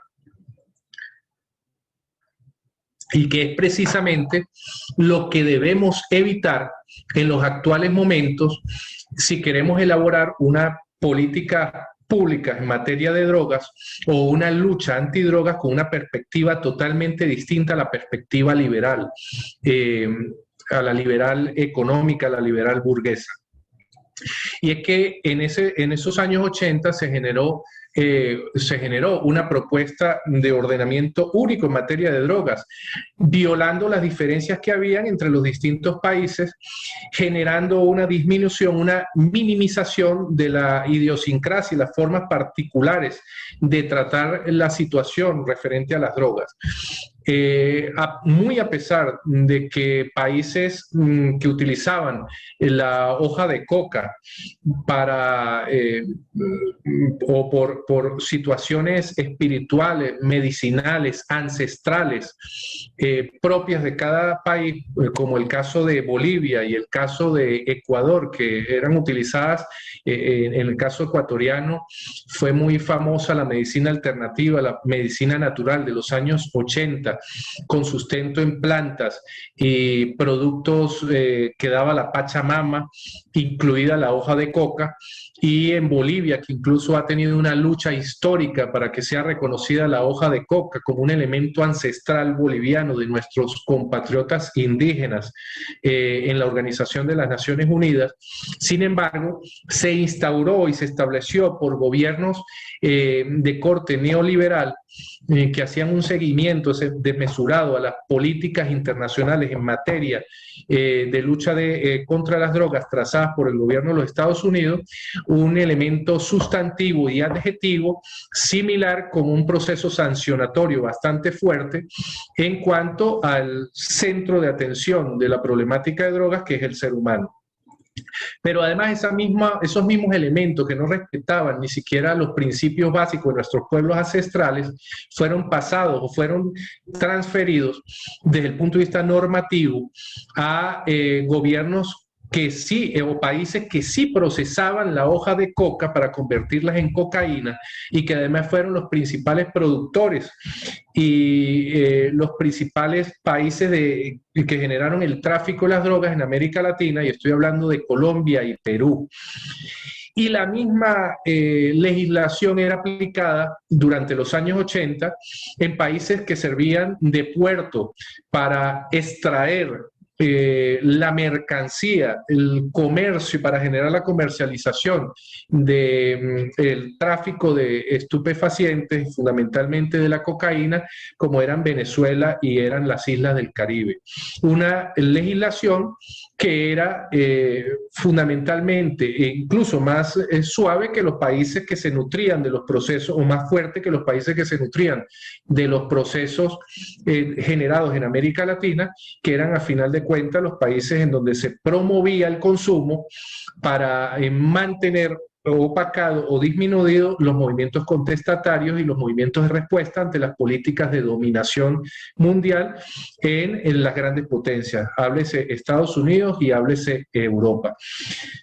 y que es precisamente lo que debemos evitar en los actuales momentos si queremos elaborar una política pública en materia de drogas o una lucha antidrogas con una perspectiva totalmente distinta a la perspectiva liberal, a la liberal económica, a la liberal burguesa. Y es que en esos años 80 se generó se generó una propuesta de ordenamiento único en materia de drogas, violando las diferencias que habían entre los distintos países, generando una disminución, una minimización de la idiosincrasia y las formas particulares de tratar la situación referente a las drogas. Muy a pesar de que países que utilizaban la hoja de coca para o por situaciones espirituales, medicinales, ancestrales, propias de cada país, como el caso de Bolivia y el caso de Ecuador, que eran utilizadas, en el caso ecuatoriano fue muy famosa la medicina alternativa, la medicina natural de los años 80, con sustento en plantas y productos que daba la Pachamama, incluida la hoja de coca. Y en Bolivia, que incluso ha tenido una lucha histórica para que sea reconocida la hoja de coca como un elemento ancestral boliviano de nuestros compatriotas indígenas en la Organización de las Naciones Unidas. Sin embargo, se instauró y se estableció por gobiernos de corte neoliberal que hacían un seguimiento desmesurado a las políticas internacionales en materia de lucha contra las drogas trazadas por el gobierno de los Estados Unidos, un elemento sustantivo y adjetivo similar como un proceso sancionatorio bastante fuerte en cuanto al centro de atención de la problemática de drogas, que es el ser humano. Pero además esos mismos elementos que no respetaban ni siquiera los principios básicos de nuestros pueblos ancestrales fueron pasados o fueron transferidos desde el punto de vista normativo a gobiernos que sí, o países que sí procesaban la hoja de coca para convertirlas en cocaína y que además fueron los principales productores y los principales países que generaron el tráfico de las drogas en América Latina, y estoy hablando de Colombia y Perú. Y la misma legislación era aplicada durante los años 80 en países que servían de puerto para extraer la mercancía, el comercio, para generar la comercialización del tráfico de estupefacientes, fundamentalmente de la cocaína, como eran Venezuela y eran las islas del Caribe. Una legislación que era fundamentalmente incluso más suave que los países que se nutrían de los procesos, o más fuerte que los países que se nutrían de los procesos generados en América Latina, que eran a final de cuentas los países en donde se promovía el consumo para mantener opacado o disminuido los movimientos contestatarios y los movimientos de respuesta ante las políticas de dominación mundial en las grandes potencias. Háblese Estados Unidos y háblese Europa.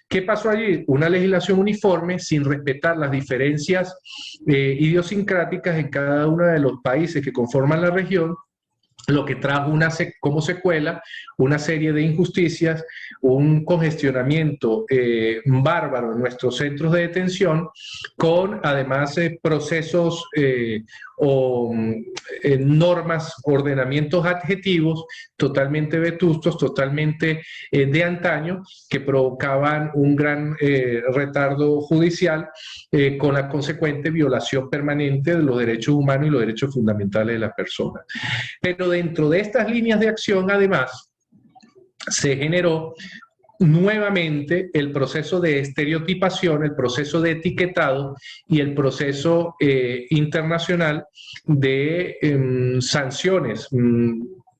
¿Qué pasó allí? Una legislación uniforme sin respetar las diferencias idiosincráticas en cada uno de los países que conforman la región, lo que trajo como secuela una serie de injusticias, un congestionamiento bárbaro en nuestros centros de detención, con además procesos o normas, ordenamientos adjetivos totalmente vetustos, totalmente de antaño, que provocaban un gran retardo judicial con la consecuente violación permanente de los derechos humanos y los derechos fundamentales de las personas. Pero dentro de estas líneas de acción, además, se generó nuevamente el proceso de estereotipación, el proceso de etiquetado y el proceso internacional de sanciones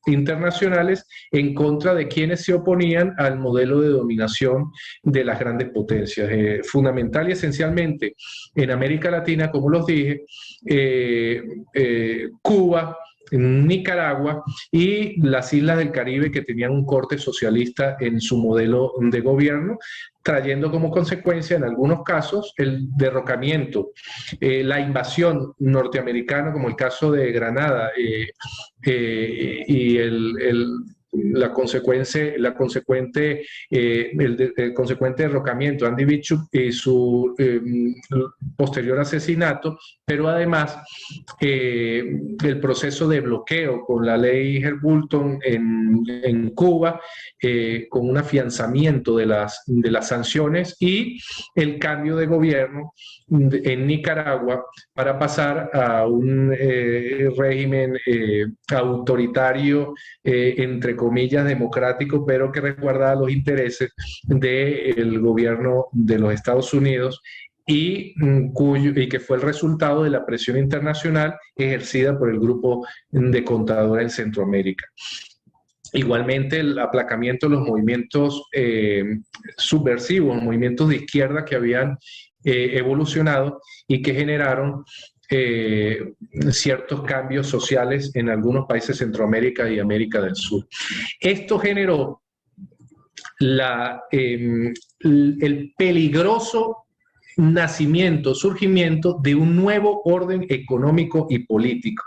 internacionales en contra de quienes se oponían al modelo de dominación de las grandes potencias. Fundamental y esencialmente en América Latina, como los dije, Cuba, Nicaragua y las islas del Caribe, que tenían un corte socialista en su modelo de gobierno, trayendo como consecuencia en algunos casos el derrocamiento, la invasión norteamericana, como el caso de Granada, y el consecuente derrocamiento de Andy Bishop y su posterior asesinato, pero además el proceso de bloqueo con la ley Helms-Burton en Cuba, con un afianzamiento de las sanciones y el cambio de gobierno en Nicaragua para pasar a un régimen autoritario, entre comillas, democrático, pero que resguarda los intereses del gobierno de los Estados Unidos y que fue el resultado de la presión internacional ejercida por el grupo de Contadora en Centroamérica. Igualmente, el aplacamiento de los movimientos subversivos, movimientos de izquierda que habían evolucionado y que generaron ciertos cambios sociales en algunos países de Centroamérica y América del Sur. Esto generó el peligroso surgimiento de un nuevo orden económico y político.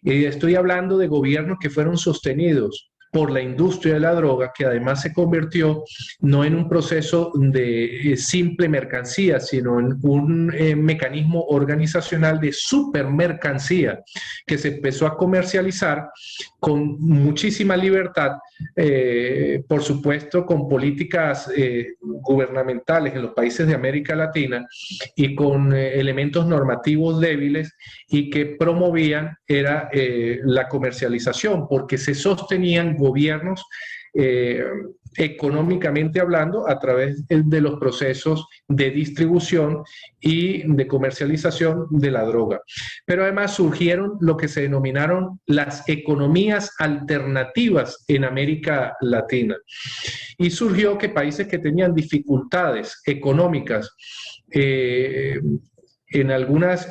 Estoy hablando de gobiernos que fueron sostenidos por la industria de la droga, que además se convirtió no en un proceso de simple mercancía, sino en un mecanismo organizacional de supermercancía, que se empezó a comercializar con muchísima libertad, por supuesto con políticas gubernamentales en los países de América Latina y con elementos normativos débiles y que promovían la comercialización, porque se sostenían gobiernos económicamente hablando a través de los procesos de distribución y de comercialización de la droga. Pero además surgieron lo que se denominaron las economías alternativas en América Latina. Y surgió que países que tenían dificultades económicas en algunas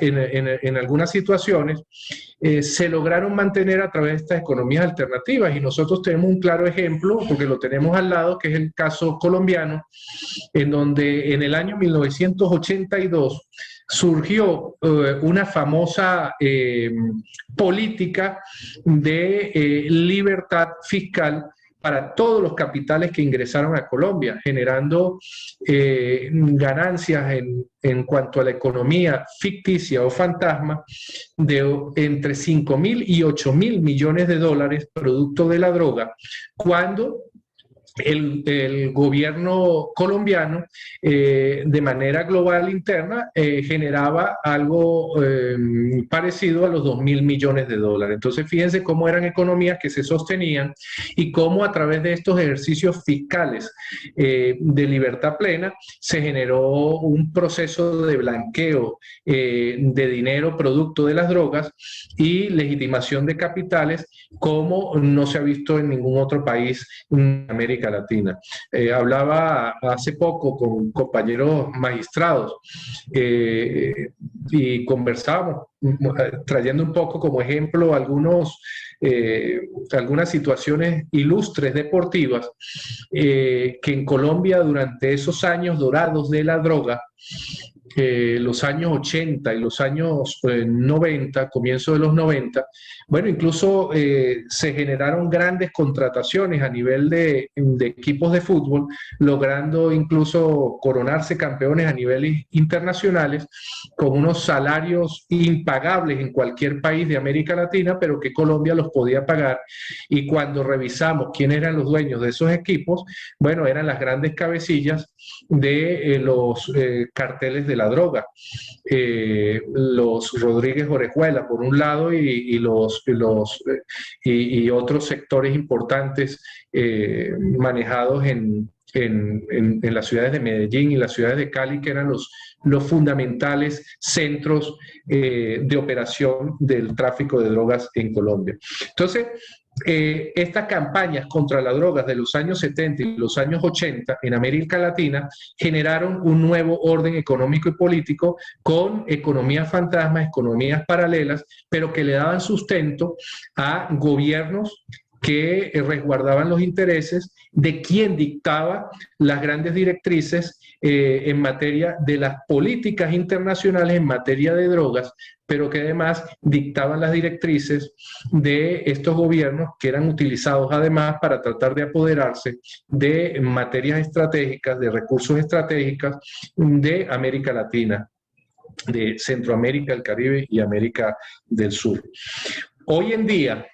situaciones, se lograron mantener a través de estas economías alternativas. Y nosotros tenemos un claro ejemplo, porque lo tenemos al lado, que es el caso colombiano, en donde en el año 1982 surgió una famosa política de libertad fiscal para todos los capitales que ingresaron a Colombia, generando ganancias en cuanto a la economía ficticia o fantasma de entre 5.000 y 8.000 millones de dólares producto de la droga, cuando el gobierno colombiano de manera global interna generaba algo parecido a los 2.000 millones de dólares. Entonces fíjense cómo eran economías que se sostenían y cómo a través de estos ejercicios fiscales de libertad plena se generó un proceso de blanqueo de dinero producto de las drogas y legitimación de capitales como no se ha visto en ningún otro país en América Latina. Hablaba hace poco con compañeros magistrados y conversábamos trayendo un poco como ejemplo algunas situaciones ilustres deportivas que en Colombia durante esos años dorados de la droga, los años 80 y los años 90, comienzo de los 90, bueno, incluso se generaron grandes contrataciones a nivel de equipos de fútbol, logrando incluso coronarse campeones a niveles internacionales con unos salarios impagables en cualquier país de América Latina, pero que Colombia los podía pagar. Y cuando revisamos quiénes eran los dueños de esos equipos, bueno, eran las grandes cabecillas de los carteles de la droga, los Rodríguez Orejuela por un lado y otros sectores importantes manejados en las ciudades de Medellín y las ciudades de Cali, que eran los fundamentales centros de operación del tráfico de drogas en Colombia. Entonces, estas campañas contra las drogas de los años 70 y los años 80 en América Latina generaron un nuevo orden económico y político con economías fantasmas, economías paralelas, pero que le daban sustento a gobiernos que resguardaban los intereses de quien dictaba las grandes directrices en materia de las políticas internacionales en materia de drogas, pero que además dictaban las directrices de estos gobiernos que eran utilizados además para tratar de apoderarse de materias estratégicas, de recursos estratégicos de América Latina, de Centroamérica, el Caribe y América del Sur. Hoy en día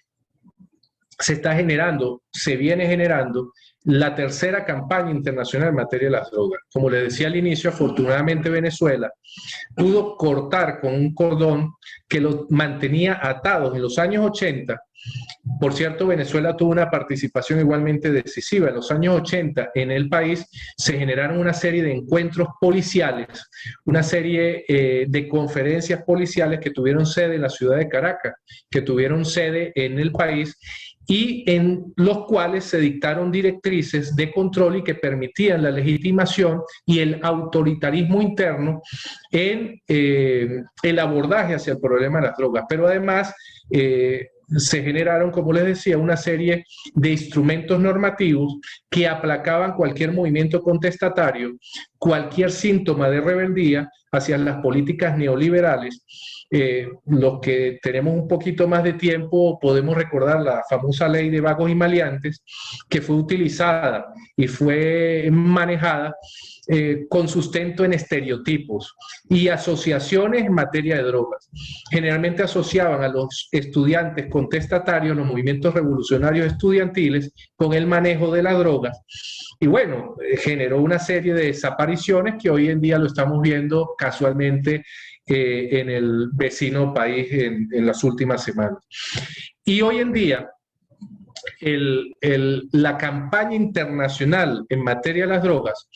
se viene generando la tercera campaña internacional en materia de las drogas. Como les decía al inicio, afortunadamente Venezuela pudo cortar con un cordón que los mantenía atados en los años 80. Por cierto, Venezuela tuvo una participación igualmente decisiva. En los años 80 en el país se generaron una serie de encuentros policiales, una serie de conferencias policiales que tuvieron sede en la ciudad de Caracas, que tuvieron sede en el país, y en los cuales se dictaron directrices de control y que permitían la legitimación y el autoritarismo interno en el abordaje hacia el problema de las drogas. Pero además se generaron, como les decía, una serie de instrumentos normativos que aplacaban cualquier movimiento contestatario, cualquier síntoma de rebeldía hacia las políticas neoliberales. Los que tenemos un poquito más de tiempo podemos recordar la famosa ley de vagos y maleantes, que fue utilizada y fue manejada con sustento en estereotipos y asociaciones en materia de drogas. Generalmente asociaban a los estudiantes contestatarios, los movimientos revolucionarios estudiantiles, con el manejo de las drogas. Y bueno, generó una serie de desapariciones que hoy en día lo estamos viendo casualmente en el vecino país en las últimas semanas. Y hoy en día, la campaña internacional en materia de las drogas,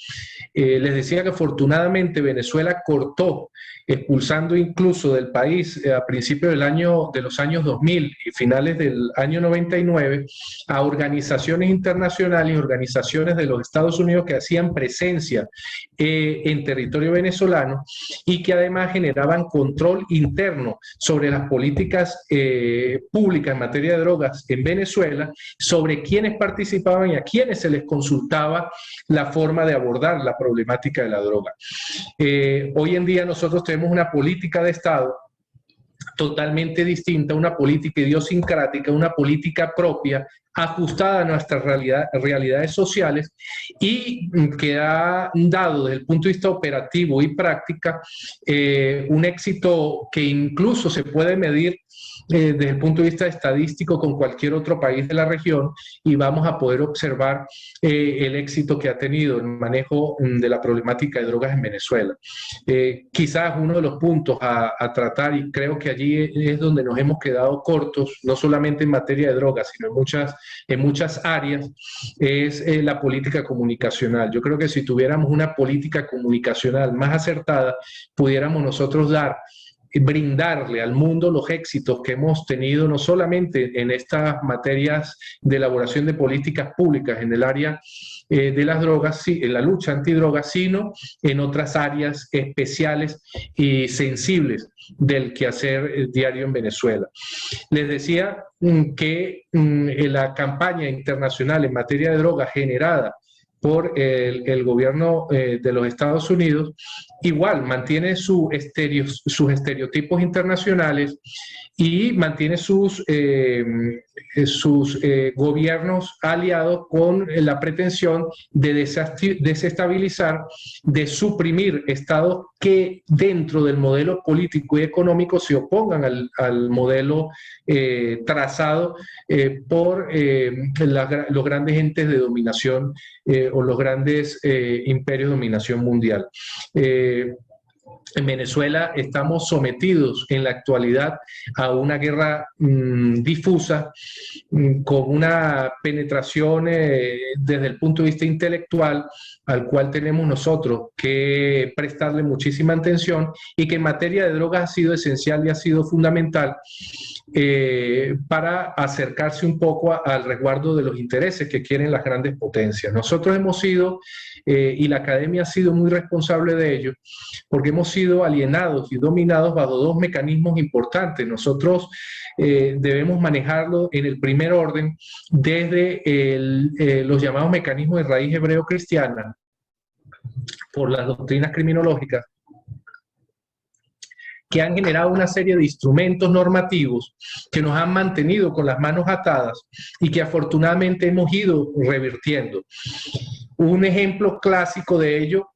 les decía que afortunadamente Venezuela cortó, expulsando incluso del país a principios de los años 2000 y finales del año 99 a organizaciones internacionales y organizaciones de los Estados Unidos que hacían presencia en territorio venezolano y que además generaban control interno sobre las políticas públicas en materia de drogas en Venezuela, sobre quiénes participaban y a quiénes se les consultaba la forma de abordar la problemática de la droga. Hoy en día nosotros tenemos una política de Estado totalmente distinta, una política idiosincrática, una política propia, ajustada a nuestras realidades sociales y que ha dado desde el punto de vista operativo y práctica un éxito que incluso se puede medir desde el punto de vista estadístico con cualquier otro país de la región, y vamos a poder observar el éxito que ha tenido el manejo de la problemática de drogas en Venezuela. Quizás uno de los puntos a tratar, y creo que allí es donde nos hemos quedado cortos, no solamente en materia de drogas, sino en muchas áreas, es la política comunicacional. Yo creo que si tuviéramos una política comunicacional más acertada, pudiéramos nosotros brindarle al mundo los éxitos que hemos tenido, no solamente en estas materias de elaboración de políticas públicas en el área de las drogas, en la lucha antidrogas, sino en otras áreas especiales y sensibles del quehacer diario en Venezuela. Les decía que la campaña internacional en materia de drogas generada por el gobierno de los Estados Unidos, igual mantiene sus estereotipos internacionales y mantiene sus gobiernos aliados con la pretensión de desestabilizar, de suprimir estados que dentro del modelo político y económico se opongan al modelo trazado por los grandes entes de dominación o los grandes imperios de dominación mundial. En Venezuela estamos sometidos en la actualidad a una guerra difusa, con una penetración desde el punto de vista intelectual, al cual tenemos nosotros que prestarle muchísima atención, y que en materia de drogas ha sido esencial y ha sido fundamental para acercarse un poco al resguardo de los intereses que quieren las grandes potencias. Nosotros hemos sido y la academia ha sido muy responsable de ello, porque hemos sido alienados y dominados bajo dos mecanismos importantes. Nosotros debemos manejarlo en el primer orden desde los llamados mecanismos de raíz hebreo-cristiana, por las doctrinas criminológicas, que han generado una serie de instrumentos normativos que nos han mantenido con las manos atadas y que afortunadamente hemos ido revirtiendo. Un ejemplo clásico de ello,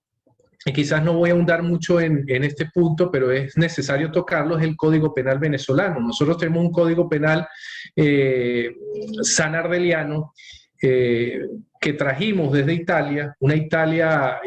y quizás no voy a ahondar mucho en este punto, pero es necesario tocarlo, es el Código Penal venezolano. Nosotros tenemos un Código Penal sanardeliano, que trajimos desde Italia, una Italia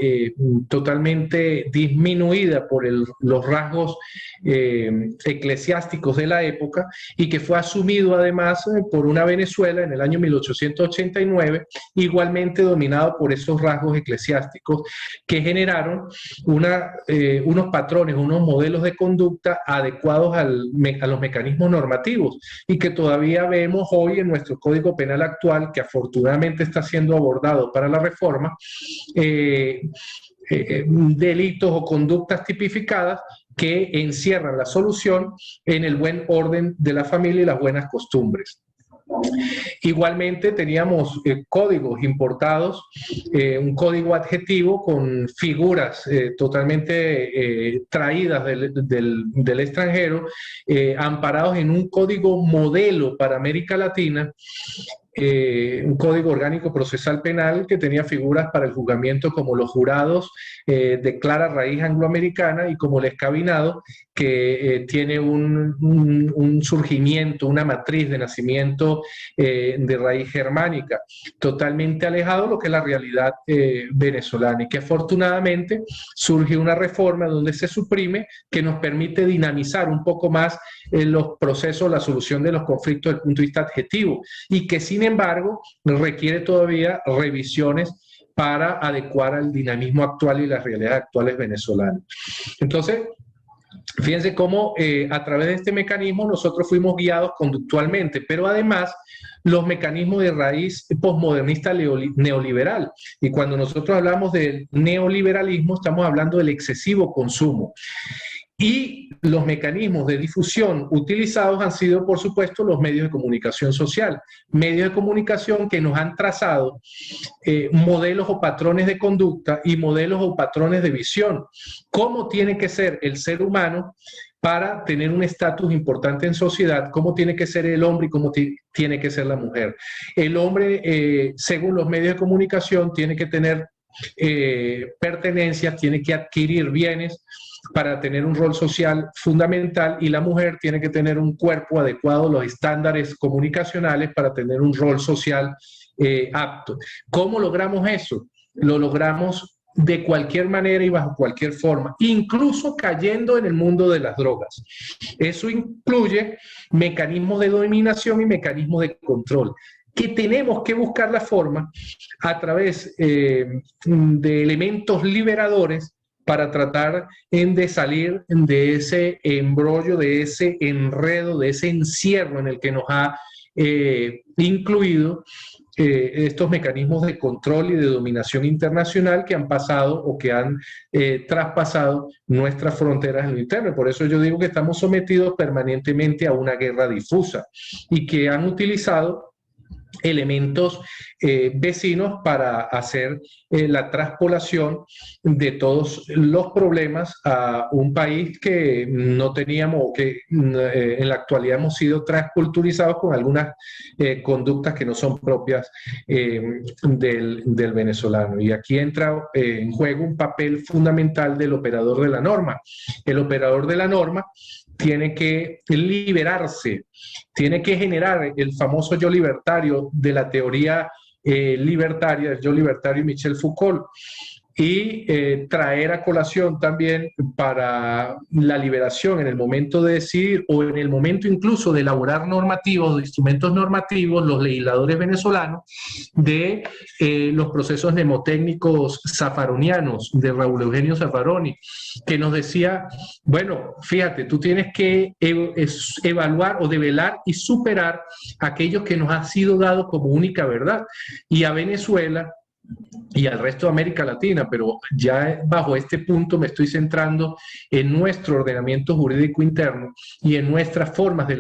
totalmente disminuida por los rasgos eclesiásticos de la época, y que fue asumido además por una Venezuela en el año 1889, igualmente dominado por esos rasgos eclesiásticos que generaron unos patrones, unos modelos de conducta adecuados a los mecanismos normativos, y que todavía vemos hoy en nuestro Código Penal actual, que afortunadamente está siendo abordado para la reforma, delitos o conductas tipificadas que encierran la solución en el buen orden de la familia y las buenas costumbres. Igualmente teníamos códigos importados, un código adjetivo con figuras totalmente traídas del extranjero, amparados en un código modelo para América Latina, un código orgánico procesal penal que tenía figuras para el juzgamiento como los jurados de clara raíz angloamericana, y como el escabinado, que tiene un surgimiento, una matriz de nacimiento de raíz germánica, totalmente alejado de lo que es la realidad venezolana, y que afortunadamente surge una reforma donde se suprime, que nos permite dinamizar un poco más los procesos, la solución de los conflictos desde el punto de vista adjetivo, y que sin embargo requiere todavía revisiones para adecuar al dinamismo actual y las realidades actuales venezolanas. Entonces, fíjense cómo a través de este mecanismo nosotros fuimos guiados conductualmente, pero además los mecanismos de raíz posmodernista neoliberal. Y cuando nosotros hablamos del neoliberalismo, estamos hablando del excesivo consumo. Y los mecanismos de difusión utilizados han sido, por supuesto, los medios de comunicación social. Medios de comunicación que nos han trazado modelos o patrones de conducta y modelos o patrones de visión. ¿Cómo tiene que ser el ser humano para tener un estatus importante en sociedad? ¿Cómo tiene que ser el hombre y cómo tiene que ser la mujer? El hombre, según los medios de comunicación, tiene que tener pertenencias, tiene que adquirir bienes para tener un rol social fundamental, y la mujer tiene que tener un cuerpo adecuado a los estándares comunicacionales para tener un rol social apto. ¿Cómo logramos eso? Lo logramos de cualquier manera y bajo cualquier forma, incluso cayendo en el mundo de las drogas. Eso incluye mecanismos de dominación y mecanismos de control, que tenemos que buscar la forma a través de elementos liberadores para tratar de salir de ese embrollo, de ese enredo, de ese encierro en el que nos ha incluido estos mecanismos de control y de dominación internacional que han pasado o que han traspasado nuestras fronteras en lo interno. Por eso yo digo que estamos sometidos permanentemente a una guerra difusa, y que han utilizado elementos vecinos para hacer la traspolación de todos los problemas a un país que no teníamos, o que en la actualidad hemos sido transculturizados con algunas conductas que no son propias del venezolano. Y aquí entra en juego un papel fundamental del operador de la norma. El operador de la norma tiene que liberarse, tiene que generar el famoso yo libertario de la teoría libertaria, el yo libertario Michel Foucault, y traer a colación también para la liberación en el momento de decidir, o en el momento incluso de elaborar normativos, de instrumentos normativos, los legisladores venezolanos, de los procesos mnemotécnicos zaffaronianos de Raúl Eugenio Zaffaroni, que nos decía, bueno, fíjate, tú tienes que evaluar o develar y superar aquellos que nos ha sido dado como única verdad. Y a Venezuela y al resto de América Latina, pero ya bajo este punto me estoy centrando en nuestro ordenamiento jurídico interno y en nuestras formas de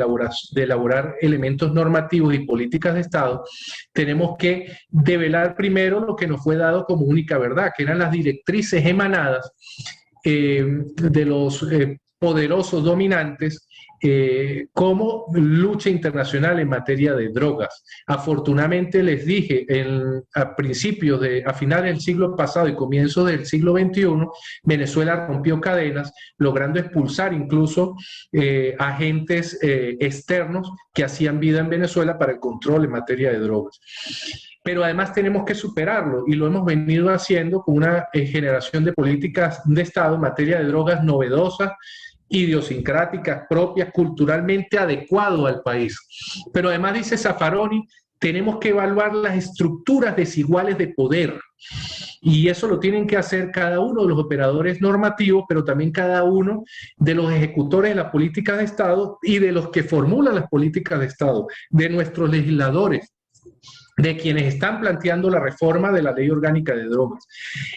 elaborar elementos normativos y políticas de Estado. Tenemos que develar primero lo que nos fue dado como única verdad, que eran las directrices emanadas de los poderosos dominantes como lucha internacional en materia de drogas. Afortunadamente les dije a finales del siglo pasado y comienzos del siglo XXI, Venezuela rompió cadenas, logrando expulsar incluso agentes externos que hacían vida en Venezuela para el control en materia de drogas. Pero además tenemos que superarlo y lo hemos venido haciendo con una generación de políticas de Estado en materia de drogas novedosas, idiosincráticas, propias, culturalmente adecuado al país. Pero además, dice Zaffaroni, tenemos que evaluar las estructuras desiguales de poder. Y eso lo tienen que hacer cada uno de los operadores normativos, pero también cada uno de los ejecutores de las políticas de Estado y de los que formulan las políticas de Estado, de nuestros legisladores, de quienes están planteando la reforma de la Ley Orgánica de Drogas.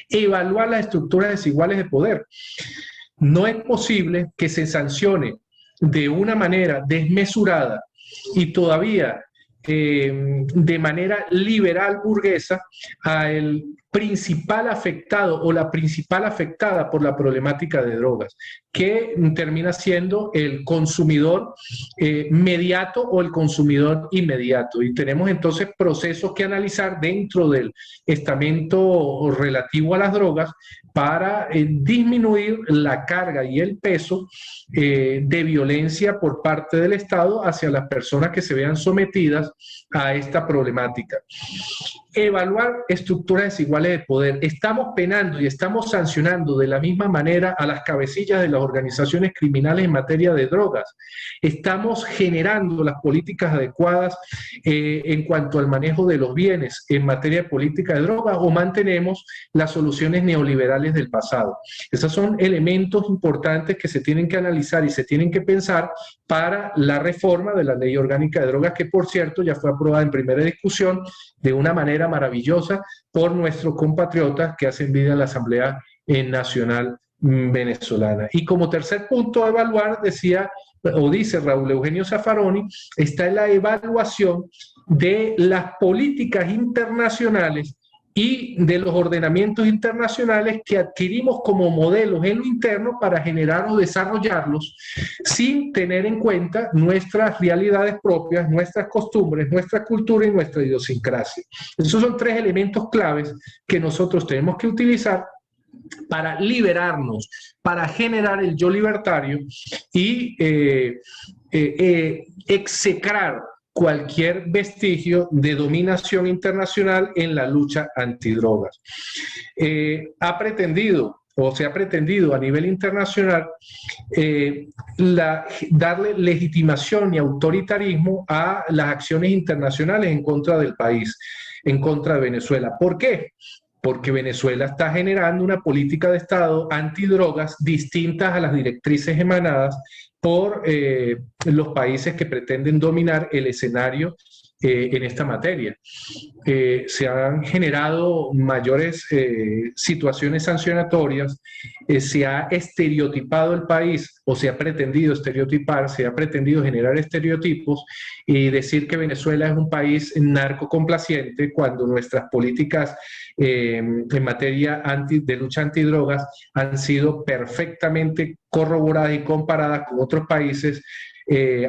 Evaluar las estructuras desiguales de poder. No es posible que se sancione de una manera desmesurada y todavía de manera liberal burguesa al principal afectado o la principal afectada por la problemática de drogas, que termina siendo el consumidor mediato o el consumidor inmediato. Y tenemos entonces procesos que analizar dentro del estamento relativo a las drogas para disminuir la carga y el peso de violencia por parte del Estado hacia las personas que se vean sometidas a esta problemática. Evaluar estructuras desiguales de poder. Estamos penando y estamos sancionando de la misma manera a las cabecillas de las organizaciones criminales en materia de drogas. Estamos generando las políticas adecuadas en cuanto al manejo de los bienes en materia de política de drogas, o mantenemos las soluciones neoliberales del pasado. Esos son elementos importantes que se tienen que analizar y se tienen que pensar para la reforma de la Ley Orgánica de Drogas, que por cierto ya fue aprobada en primera discusión de una manera maravillosa por nuestros compatriotas que hacen vida en la Asamblea Nacional venezolana. Y como tercer punto a evaluar, dice Raúl Eugenio Zaffaroni, está en la evaluación de las políticas internacionales y de los ordenamientos internacionales que adquirimos como modelos en lo interno para generar o desarrollarlos sin tener en cuenta nuestras realidades propias, nuestras costumbres, nuestra cultura y nuestra idiosincrasia. Esos son tres elementos claves que nosotros tenemos que utilizar para liberarnos, para generar el yo libertario y execrar cualquier vestigio de dominación internacional en la lucha antidrogas. Se ha pretendido a nivel internacional darle legitimación y autoritarismo a las acciones internacionales en contra del país, en contra de Venezuela. ¿Por qué? Porque Venezuela está generando una política de Estado antidrogas distintas a las directrices emanadas por los países que pretenden dominar el escenario en esta materia. Se han generado mayores situaciones sancionatorias, se ha estereotipado el país, o se ha pretendido estereotipar, se ha pretendido generar estereotipos y decir que Venezuela es un país narcocomplaciente cuando nuestras políticas en materia de lucha antidrogas han sido perfectamente corroboradas y comparadas con otros países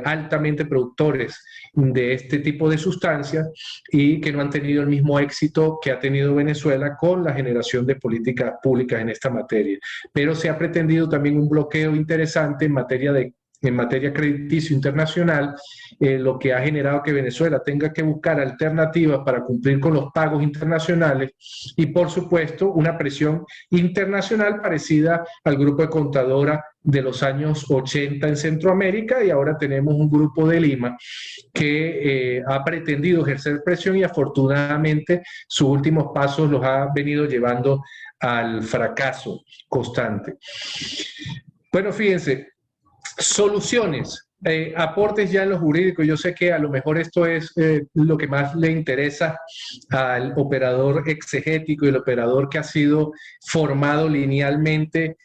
altamente productores de este tipo de sustancias y que no han tenido el mismo éxito que ha tenido Venezuela con la generación de políticas públicas en esta materia. Pero se ha pretendido también un bloqueo interesante en materia crediticio internacional, lo que ha generado que Venezuela tenga que buscar alternativas para cumplir con los pagos internacionales y, por supuesto, una presión internacional parecida al grupo de Contadora de los años 80 en Centroamérica, y ahora tenemos un grupo de Lima que ha pretendido ejercer presión y afortunadamente sus últimos pasos los ha venido llevando al fracaso constante. Bueno, fíjense, soluciones aportes ya en lo jurídico. Yo sé que a lo mejor esto es lo que más le interesa al operador exegético y el operador que ha sido formado linealmente,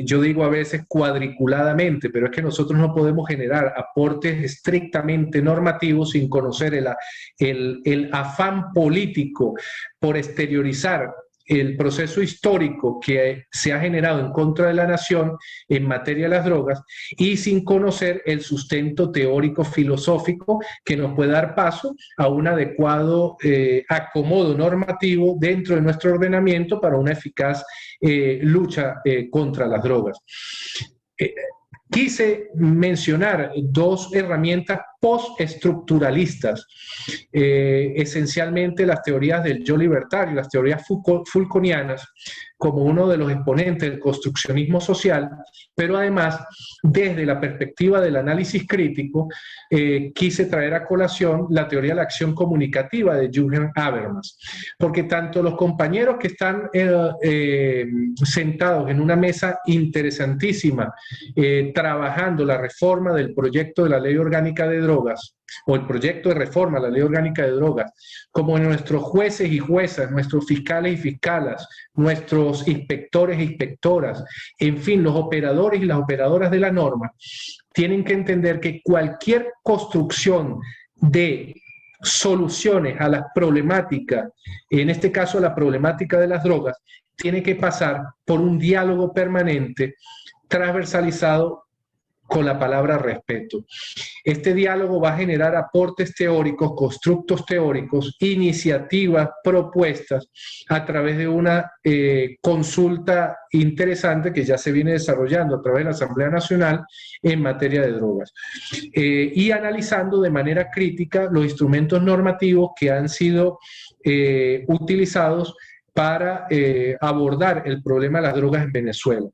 yo digo a veces cuadriculadamente, pero es que nosotros no podemos generar aportes estrictamente normativos sin conocer el afán político por exteriorizar el proceso histórico que se ha generado en contra de la nación en materia de las drogas y sin conocer el sustento teórico filosófico que nos puede dar paso a un adecuado acomodo normativo dentro de nuestro ordenamiento para una eficaz lucha contra las drogas. Quise mencionar dos herramientas postestructuralistas, esencialmente las teorías del yo libertario, las teorías fulconianas, como uno de los exponentes del construccionismo social, pero además, desde la perspectiva del análisis crítico, quise traer a colación la teoría de la acción comunicativa de Jürgen Habermas, porque tanto los compañeros que están sentados en una mesa interesantísima, trabajando la reforma del proyecto de la Ley Orgánica de Drogas, o el proyecto de reforma a la Ley Orgánica de Drogas, como nuestros jueces y juezas, nuestros fiscales y fiscalas, nuestros inspectores e inspectoras, en fin, los operadores y las operadoras de la norma, tienen que entender que cualquier construcción de soluciones a las problemáticas, en este caso la problemática de las drogas, tiene que pasar por un diálogo permanente, transversalizado con la palabra respeto. Este diálogo va a generar aportes teóricos, constructos teóricos, iniciativas, propuestas a través de una consulta interesante que ya se viene desarrollando a través de la Asamblea Nacional en materia de drogas. Y analizando de manera crítica los instrumentos normativos que han sido utilizados para abordar el problema de las drogas en Venezuela.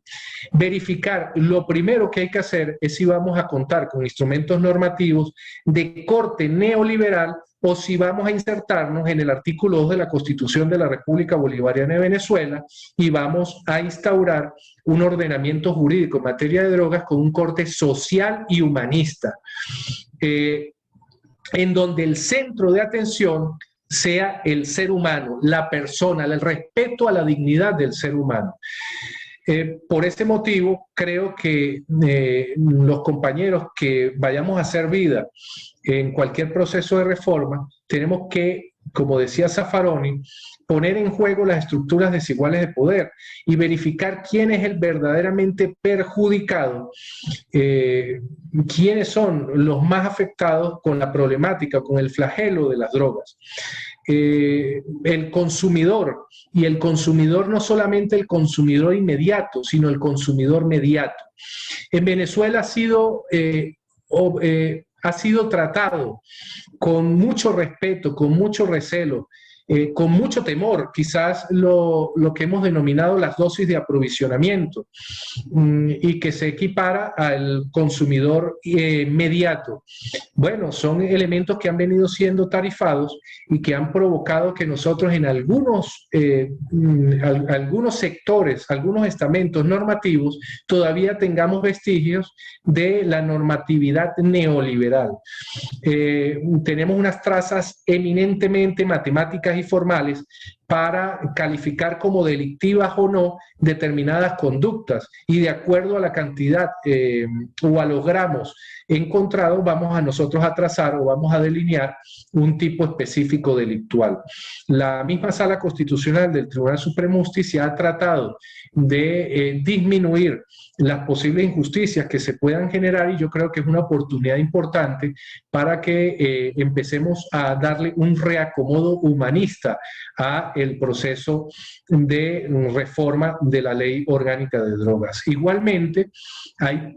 Verificar, lo primero que hay que hacer es si vamos a contar con instrumentos normativos de corte neoliberal o si vamos a insertarnos en el artículo 2 de la Constitución de la República Bolivariana de Venezuela y vamos a instaurar un ordenamiento jurídico en materia de drogas con un corte social y humanista, en donde el centro de atención sea el ser humano, la persona, el respeto a la dignidad del ser humano. Por este motivo, creo que los compañeros que vayamos a hacer vida en cualquier proceso de reforma, tenemos que, como decía Zaffaroni, poner en juego las estructuras desiguales de poder y verificar quién es el verdaderamente perjudicado, quiénes son los más afectados con la problemática, con el flagelo de las drogas. El consumidor, y el consumidor no solamente el consumidor inmediato, sino el consumidor mediato. En Venezuela ha sido tratado con mucho respeto, con mucho recelo, con mucho temor, quizás lo que hemos denominado las dosis de aprovisionamiento, y que se equipara al consumidor mediato. Bueno, son elementos que han venido siendo tarifados y que han provocado que nosotros en algunos sectores, algunos estamentos normativos, todavía tengamos vestigios de la normatividad neoliberal. Tenemos unas trazas eminentemente matemáticas y formales para calificar como delictivas o no determinadas conductas, y de acuerdo a la cantidad o a los gramos encontrados vamos a nosotros a trazar o vamos a delinear un tipo específico delictual. La misma Sala Constitucional del Tribunal Supremo de Justicia ha tratado de disminuir las posibles injusticias que se puedan generar, y yo creo que es una oportunidad importante para que empecemos a darle un reacomodo humanista a el proceso de reforma de la Ley Orgánica de Drogas. Igualmente, hay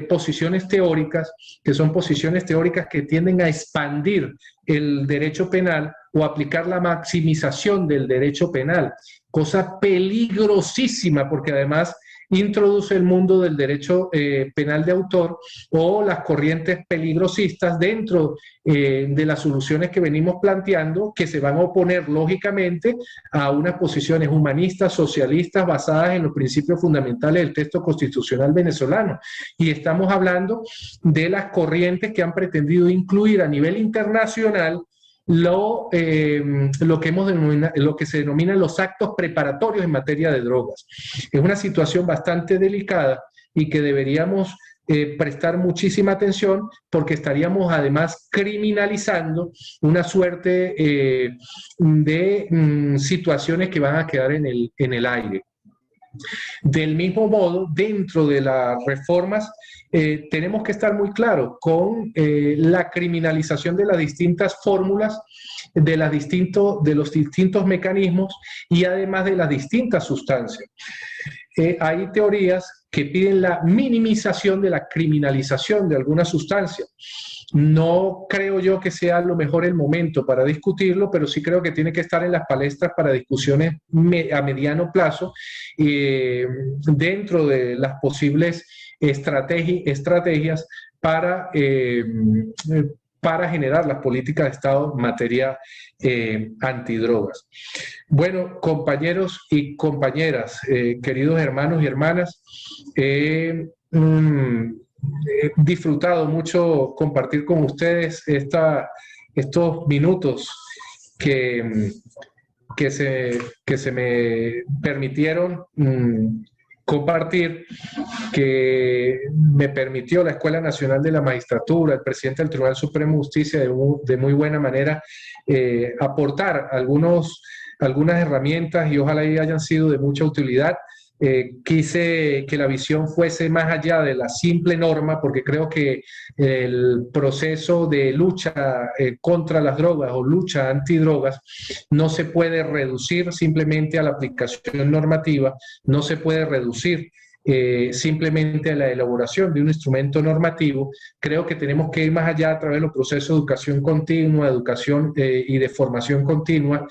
posiciones teóricas que son posiciones teóricas que tienden a expandir el derecho penal o aplicar la maximización del derecho penal, cosa peligrosísima porque además introduce el mundo del derecho penal de autor o las corrientes peligrosistas dentro de las soluciones que venimos planteando, que se van a oponer lógicamente a unas posiciones humanistas, socialistas, basadas en los principios fundamentales del texto constitucional venezolano. Y estamos hablando de las corrientes que han pretendido incluir a nivel internacional lo que se denominan los actos preparatorios en materia de drogas. Es una situación bastante delicada y que deberíamos prestar muchísima atención, porque estaríamos además criminalizando una suerte de situaciones que van a quedar en el aire. Del mismo modo, dentro de las reformas, tenemos que estar muy claros con la criminalización de las distintas fórmulas, de los distintos mecanismos y además de las distintas sustancias. Hay teorías que piden la minimización de la criminalización de alguna sustancia. No creo yo que sea a lo mejor el momento para discutirlo, pero sí creo que tiene que estar en las palestras para discusiones a mediano plazo, dentro de las posibles estrategias para generar las políticas de Estado en materia antidrogas. Bueno, compañeros y compañeras, queridos hermanos y hermanas, he disfrutado mucho compartir con ustedes estos minutos que se me permitieron compartir, que me permitió la Escuela Nacional de la Magistratura, el presidente del Tribunal Supremo de Justicia, de muy buena manera aportar algunas herramientas, y ojalá hayan sido de mucha utilidad. Quise que la visión fuese más allá de la simple norma, porque creo que el proceso de lucha contra las drogas o lucha antidrogas no se puede reducir simplemente a la aplicación normativa, no se puede reducir simplemente a la elaboración de un instrumento normativo. Creo que tenemos que ir más allá a través de los procesos de educación continua, educación y de formación continua.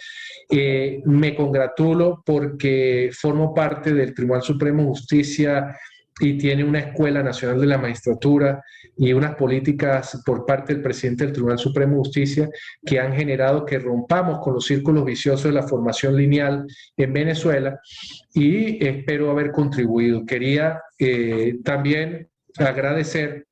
Me congratulo porque formo parte del Tribunal Supremo de Justicia y tiene una Escuela Nacional de la Magistratura y unas políticas por parte del presidente del Tribunal Supremo de Justicia que han generado que rompamos con los círculos viciosos de la formación lineal en Venezuela, y espero haber contribuido. Quería también agradecer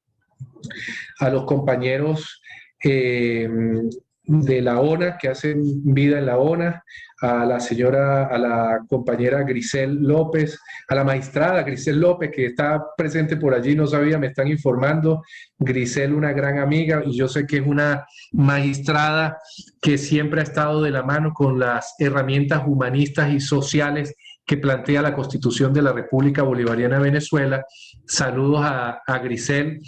a los compañeros de la ONA, que hacen vida en la ONA, a la compañera Grisel López, a la magistrada Grisel López, que está presente por allí, no sabía, me están informando. Grisel, una gran amiga, y yo sé que es una magistrada que siempre ha estado de la mano con las herramientas humanistas y sociales que plantea la Constitución de la República Bolivariana de Venezuela. Saludos a Grisel,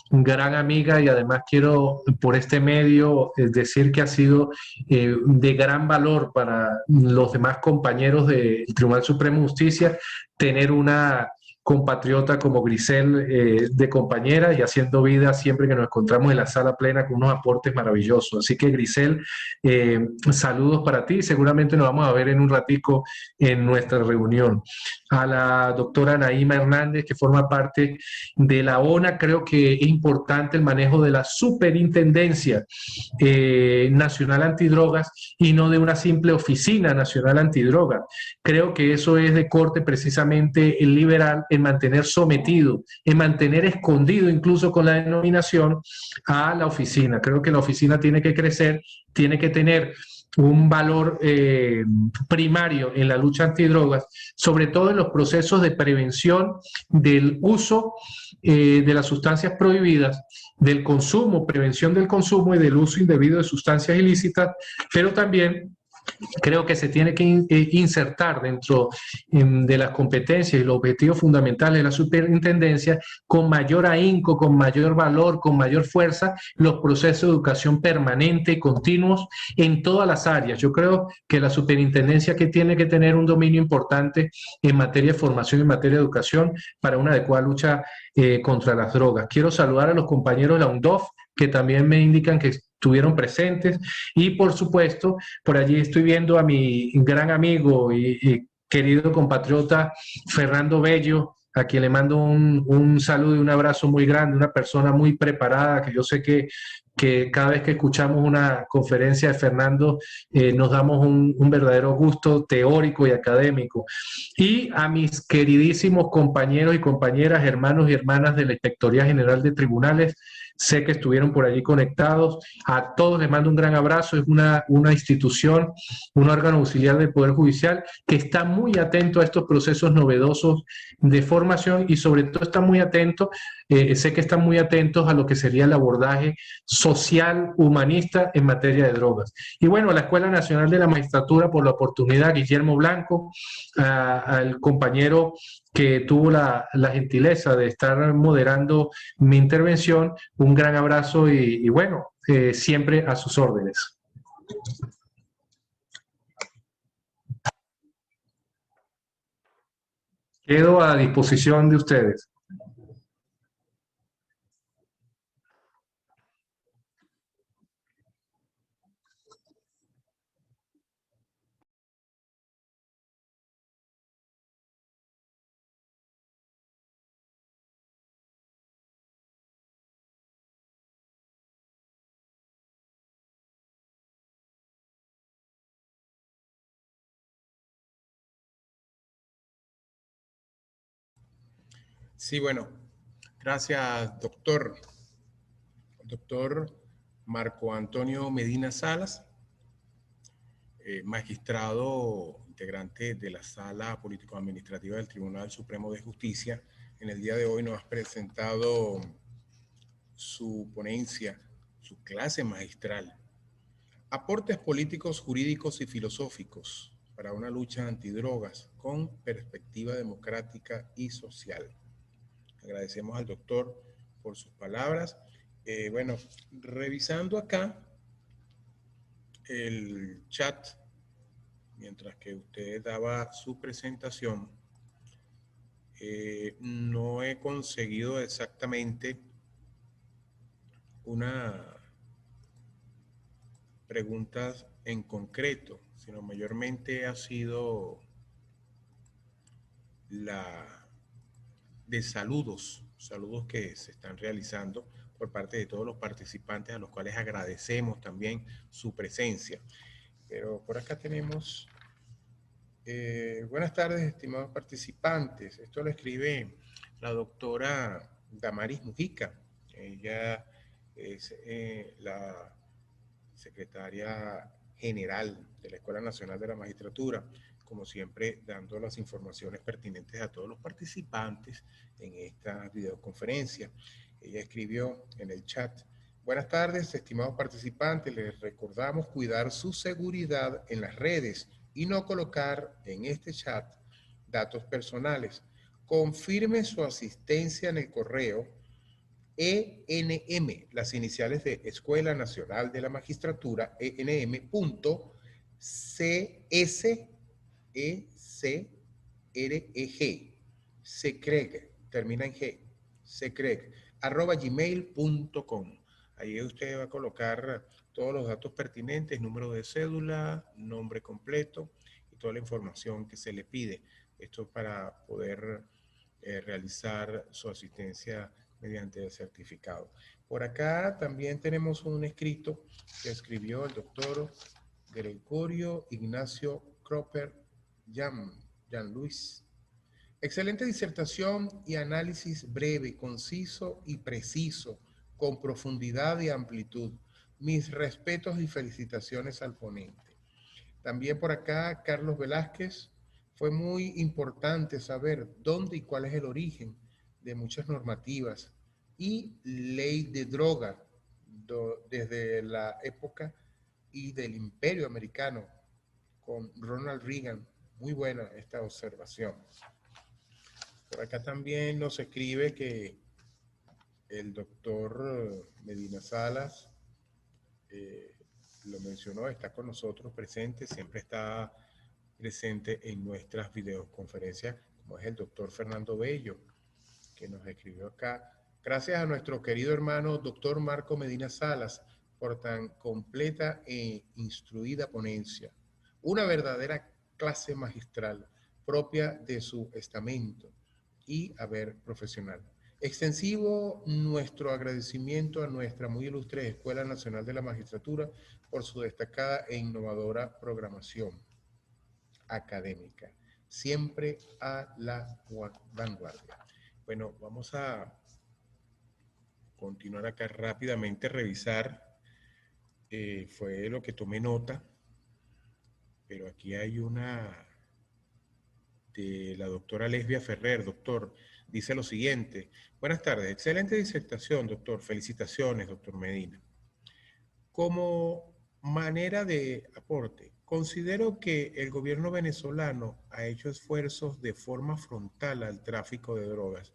gran amiga, y además quiero por este medio decir que ha sido de gran valor para los demás compañeros del Tribunal Supremo de Justicia tener una compatriota como Grisel de compañera y haciendo vida siempre que nos encontramos en la sala plena con unos aportes maravillosos. Así que Grisel, saludos para ti. Seguramente nos vamos a ver en un ratico en nuestra reunión. A la doctora Naima Hernández, que forma parte de la ONA, creo que es importante el manejo de la Superintendencia Nacional Antidrogas y no de una simple Oficina Nacional Antidrogas. Creo que eso es de corte precisamente liberal, en mantener sometido, en mantener escondido incluso con la denominación a la oficina. Creo que la oficina tiene que crecer, tiene que tener un valor primario en la lucha antidrogas, sobre todo en los procesos de prevención del uso de las sustancias prohibidas, del consumo, prevención del consumo y del uso indebido de sustancias ilícitas, pero también creo que se tiene que insertar dentro de las competencias y los objetivos fundamentales de la superintendencia con mayor ahínco, con mayor valor, con mayor fuerza, los procesos de educación permanente y continuos en todas las áreas. Yo creo que la superintendencia que tiene que tener un dominio importante en materia de formación y en materia de educación para una adecuada lucha contra las drogas. Quiero saludar a los compañeros de la UNDOF, que también me indican que estuvieron presentes, y por supuesto, por allí estoy viendo a mi gran amigo y querido compatriota Fernando Bello, a quien le mando un saludo y un abrazo muy grande, una persona muy preparada, que yo sé que cada vez que escuchamos una conferencia de Fernando nos damos un verdadero gusto teórico y académico. Y a mis queridísimos compañeros y compañeras, hermanos y hermanas de la Inspectoría General de Tribunales, sé que estuvieron por allí conectados. A todos les mando un gran abrazo. Es una institución, un órgano auxiliar del Poder Judicial que está muy atento a estos procesos novedosos de formación y sobre todo está muy atento, sé que están muy atentos a lo que sería el abordaje social, humanista en materia de drogas. Y bueno, a la Escuela Nacional de la Magistratura por la oportunidad, Guillermo Blanco, al compañero que tuvo la gentileza de estar moderando mi intervención, un gran abrazo y bueno, siempre a sus órdenes. Quedo a disposición de ustedes. Sí, bueno, gracias, doctor. Doctor Marco Antonio Medina Salas, magistrado integrante de la Sala Político-Administrativa del Tribunal Supremo de Justicia. En el día de hoy nos ha presentado su ponencia, su clase magistral, Aportes políticos, jurídicos y filosóficos para una lucha antidrogas con perspectiva democrática y social. Agradecemos al doctor por sus palabras. Bueno, revisando acá el chat, mientras que usted daba su presentación, no he conseguido exactamente una pregunta en concreto, sino mayormente ha sido la de saludos que se están realizando por parte de todos los participantes, a los cuales agradecemos también su presencia. Pero por acá tenemos, buenas tardes, estimados participantes. Esto lo escribe la doctora Damaris Mujica. Ella es la secretaria general de la Escuela Nacional de la Magistratura, como siempre dando las informaciones pertinentes a todos los participantes en esta videoconferencia. Ella escribió en el chat: buenas tardes, estimados participantes, les recordamos cuidar su seguridad en las redes y no colocar en este chat datos personales. Confirme su asistencia en el correo ENM, las iniciales de Escuela Nacional de la Magistratura, ENM.CSECREG, SECREG, termina en G, SECREG, @gmail.com. Ahí usted va a colocar todos los datos pertinentes, número de cédula, nombre completo y toda la información que se le pide. Esto para poder realizar su asistencia mediante el certificado. Por acá también tenemos un escrito que escribió el doctor Gregorio Ignacio Cropper Jan Luis. Excelente disertación y análisis breve, conciso y preciso, con profundidad y amplitud. Mis respetos y felicitaciones al ponente. También por acá Carlos Velázquez. Fue muy importante saber dónde y cuál es el origen de muchas normativas y ley de droga desde la época y del Imperio Americano con Ronald Reagan. Muy buena esta observación. Por acá también nos escribe que el doctor Medina Salas lo mencionó, está con nosotros presente, siempre está presente en nuestras videoconferencias, como es el doctor Fernando Bello, que nos escribió acá. Gracias a nuestro querido hermano doctor Marco Medina Salas por tan completa e instruida ponencia. Una verdadera clase magistral propia de su estamento. y haber profesional. Extensivo nuestro agradecimiento a nuestra muy ilustre Escuela Nacional de la Magistratura por su destacada e innovadora programación académica, siempre a la vanguardia. Bueno, vamos a continuar acá rápidamente, revisar, fue lo que tomé nota, pero aquí hay una de la doctora Lesbia Ferrer. Doctor, dice lo siguiente: buenas tardes, excelente disertación, doctor, felicitaciones, doctor Medina. Como manera de aporte, considero que el gobierno venezolano ha hecho esfuerzos de forma frontal al tráfico de drogas.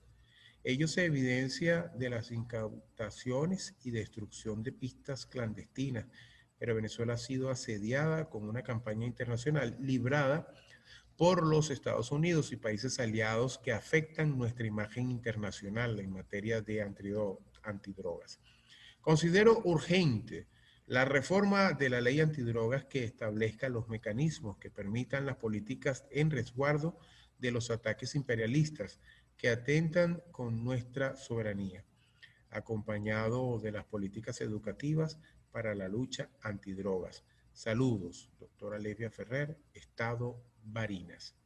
Ello se evidencia de las incautaciones y destrucción de pistas clandestinas, pero Venezuela ha sido asediada con una campaña internacional librada por los Estados Unidos y países aliados que afectan nuestra imagen internacional en materia de antidrogas. Considero urgente la reforma de la ley antidrogas que establezca los mecanismos que permitan las políticas en resguardo de los ataques imperialistas que atentan con nuestra soberanía, acompañado de las políticas educativas para la lucha antidrogas. Saludos, doctora Lesbia Ferrer, Estado Barinas.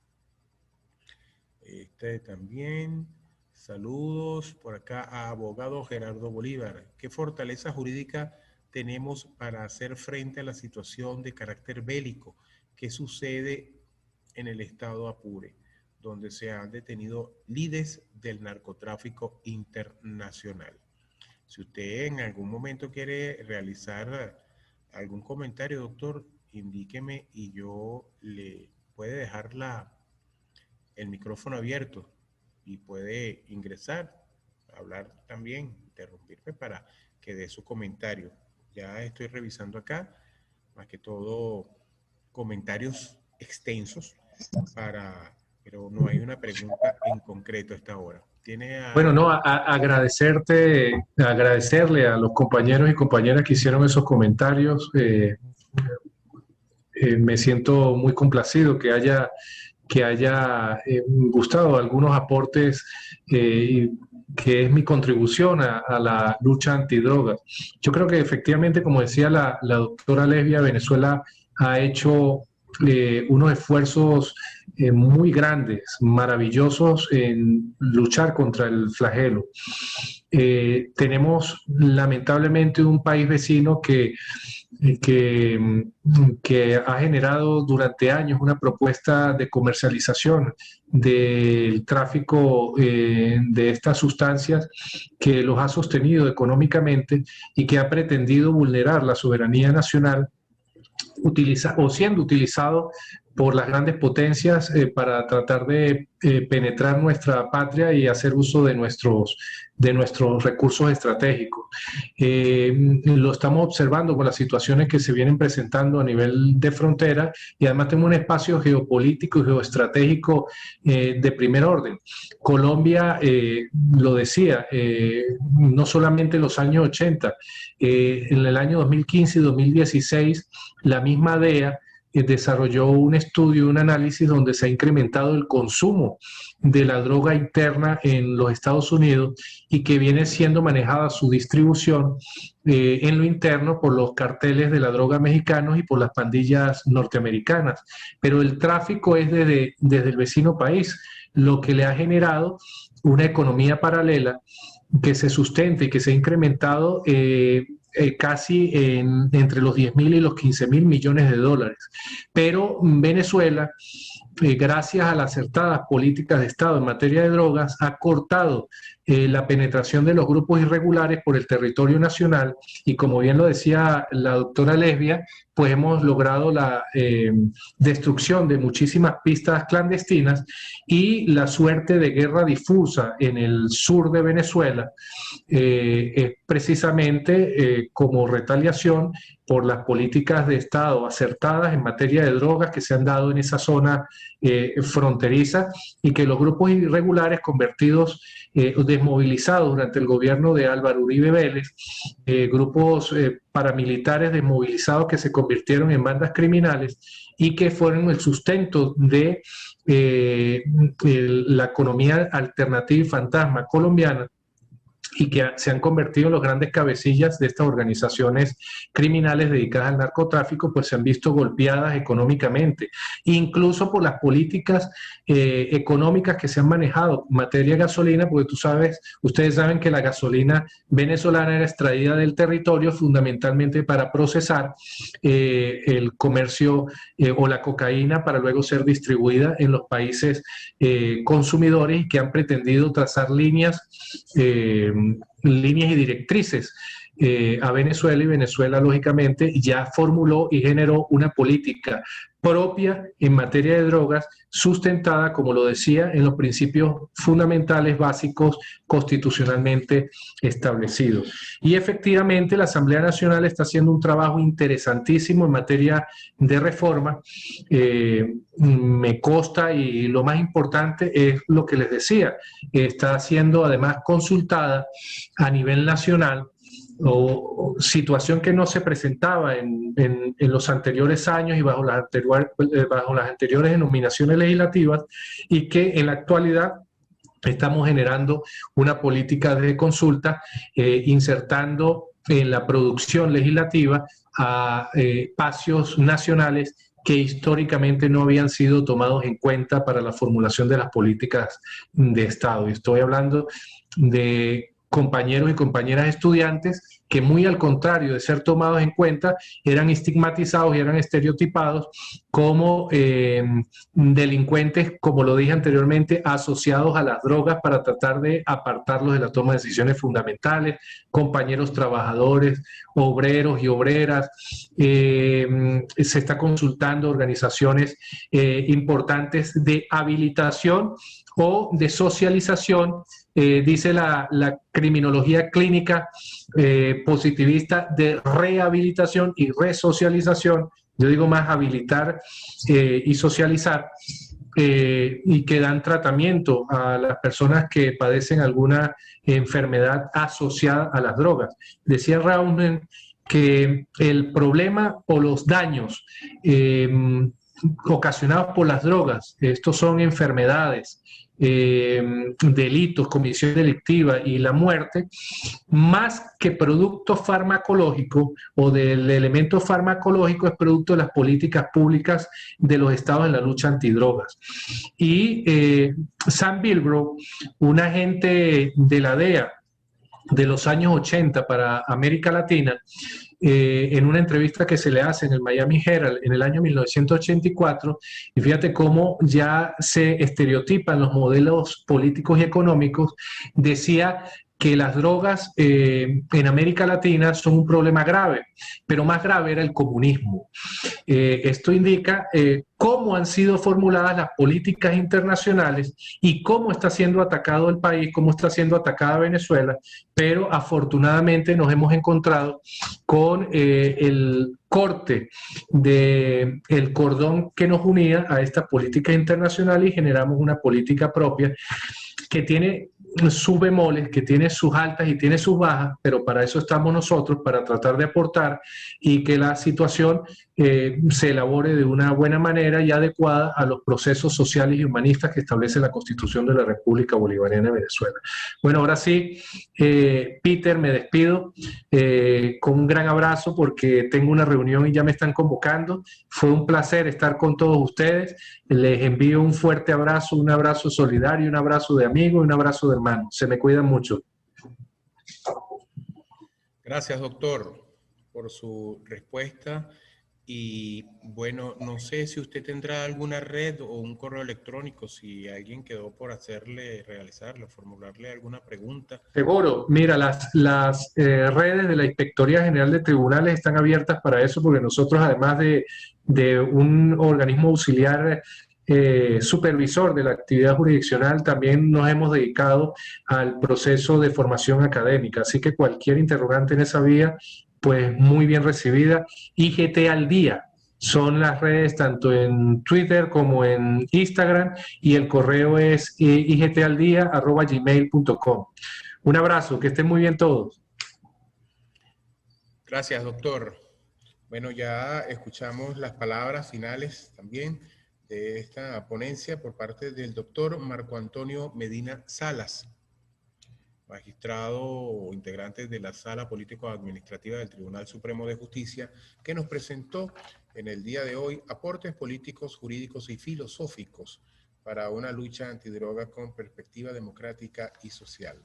También, saludos por acá a abogado Gerardo Bolívar. ¿Qué fortaleza jurídica tenemos para hacer frente a la situación de carácter bélico que sucede en el estado Apure, donde se han detenido líderes del narcotráfico internacional? Si usted en algún momento quiere realizar algún comentario, doctor, indíqueme y yo le puede dejar el micrófono abierto y puede ingresar, hablar también, interrumpirme para que dé su comentario. Ya estoy revisando acá, más que todo comentarios extensos, pero no hay una pregunta en concreto a esta hora. Bueno, no, agradecerle a los compañeros y compañeras que hicieron esos comentarios. Me siento muy complacido que haya gustado algunos aportes, que es mi contribución a la lucha antidrogas. Yo creo que efectivamente, como decía la doctora Lesbia, Venezuela ha hecho unos esfuerzos muy grandes, maravillosos en luchar contra el flagelo. Tenemos lamentablemente un país vecino que ha generado durante años una propuesta de comercialización del tráfico de estas sustancias, que los ha sostenido económicamente y que ha pretendido vulnerar la soberanía nacional, siendo utilizado por las grandes potencias para tratar de penetrar nuestra patria y hacer uso de nuestros recursos estratégicos. Lo estamos observando con las situaciones que se vienen presentando a nivel de frontera, y además tenemos un espacio geopolítico y geoestratégico de primer orden. Colombia, lo decía, no solamente en los años 80, en el año 2015 y 2016, la misma DEA desarrolló un estudio, un análisis donde se ha incrementado el consumo de la droga interna en los Estados Unidos, y que viene siendo manejada su distribución en lo interno por los carteles de la droga mexicanos y por las pandillas norteamericanas. Pero el tráfico es desde el vecino país, lo que le ha generado una economía paralela que se sustenta y que se ha incrementado casi entre los 10.000 y los 15.000 millones de dólares. Pero Venezuela, gracias a las acertadas políticas de Estado en materia de drogas, ha cortado la penetración de los grupos irregulares por el territorio nacional, y como bien lo decía la doctora Lesbia, pues hemos logrado la destrucción de muchísimas pistas clandestinas y la suerte de guerra difusa en el sur de Venezuela, es precisamente como retaliación por las políticas de Estado acertadas en materia de drogas que se han dado en esa zona fronteriza, y que los grupos irregulares convertidos, desmovilizados durante el gobierno de Álvaro Uribe Vélez, grupos paramilitares desmovilizados que se convirtieron en bandas criminales, y que fueron el sustento de la economía alternativa y fantasma colombiana, y que se han convertido en los grandes cabecillas de estas organizaciones criminales dedicadas al narcotráfico, pues se han visto golpeadas económicamente, incluso por las políticas económicas que se han manejado en materia de gasolina, porque ustedes saben que la gasolina venezolana era extraída del territorio fundamentalmente para procesar el comercio o la cocaína para luego ser distribuida en los países consumidores, que han pretendido trazar líneas y directrices a Venezuela, y Venezuela lógicamente ya formuló y generó una política propia en materia de drogas, sustentada, como lo decía, en los principios fundamentales básicos constitucionalmente establecidos. Y efectivamente la Asamblea Nacional está haciendo un trabajo interesantísimo en materia de reforma. Me consta, y lo más importante es lo que les decía, está siendo además consultada a nivel nacional, o situación que no se presentaba en los anteriores años y bajo las anteriores denominaciones legislativas, y que en la actualidad estamos generando una política de consulta, insertando en la producción legislativa a espacios nacionales que históricamente no habían sido tomados en cuenta para la formulación de las políticas de Estado. Y estoy hablando de compañeros y compañeras estudiantes que, muy al contrario de ser tomados en cuenta, eran estigmatizados y eran estereotipados como delincuentes, como lo dije anteriormente, asociados a las drogas para tratar de apartarlos de la toma de decisiones fundamentales, compañeros trabajadores, obreros y obreras. Se está consultando organizaciones importantes de habilitación o de socialización, dice la criminología clínica positivista, de rehabilitación y resocialización. Yo digo más habilitar y socializar, y que dan tratamiento a las personas que padecen alguna enfermedad asociada a las drogas. Decía Raúl que el problema o los daños ocasionados por las drogas, estos son enfermedades, delitos, comisión delictiva y la muerte, más que producto farmacológico o del elemento farmacológico, es producto de las políticas públicas de los estados en la lucha antidrogas. Y Sam Bilbrough, un agente de la DEA de los años 80 para América Latina, en una entrevista que se le hace en el Miami Herald en el año 1984, y fíjate cómo ya se estereotipan los modelos políticos y económicos, decía que las drogas en América Latina son un problema grave, pero más grave era el comunismo. Esto indica cómo han sido formuladas las políticas internacionales y cómo está siendo atacado el país, cómo está siendo atacada Venezuela, pero afortunadamente nos hemos encontrado con el corte del cordón que nos unía a esta política internacional, y generamos una política propia que tiene sus bemoles, que tiene sus altas y tiene sus bajas, pero para eso estamos nosotros, para tratar de aportar y que la situación se elabore de una buena manera y adecuada a los procesos sociales y humanistas que establece la Constitución de la República Bolivariana de Venezuela. Bueno, ahora sí, Peter, me despido con un gran abrazo porque tengo una reunión y ya me están convocando. Fue un placer estar con todos ustedes. Les envío un fuerte abrazo, un abrazo solidario, un abrazo de amigo y un abrazo de hermano. Se me cuidan mucho. Gracias, doctor, por su respuesta. Y bueno, no sé si usted tendrá alguna red o un correo electrónico, si alguien quedó por realizarle, formularle alguna pregunta. Seguro. Mira, las redes de la Inspectoría General de Tribunales están abiertas para eso, porque nosotros, además de un organismo auxiliar supervisor de la actividad jurisdiccional, también nos hemos dedicado al proceso de formación académica. Así que cualquier interrogante en esa vía, pues muy bien recibida. IGT al día son las redes, tanto en Twitter como en Instagram, y el correo es igtaldia@gmail.com. Un abrazo, que estén muy bien todos. Gracias, doctor. Bueno, ya escuchamos las palabras finales también de esta ponencia por parte del doctor Marco Antonio Medina Salas, magistrado o integrante de la Sala Político-Administrativa del Tribunal Supremo de Justicia, que nos presentó en el día de hoy aportes políticos, jurídicos y filosóficos para una lucha antidroga con perspectiva democrática y social.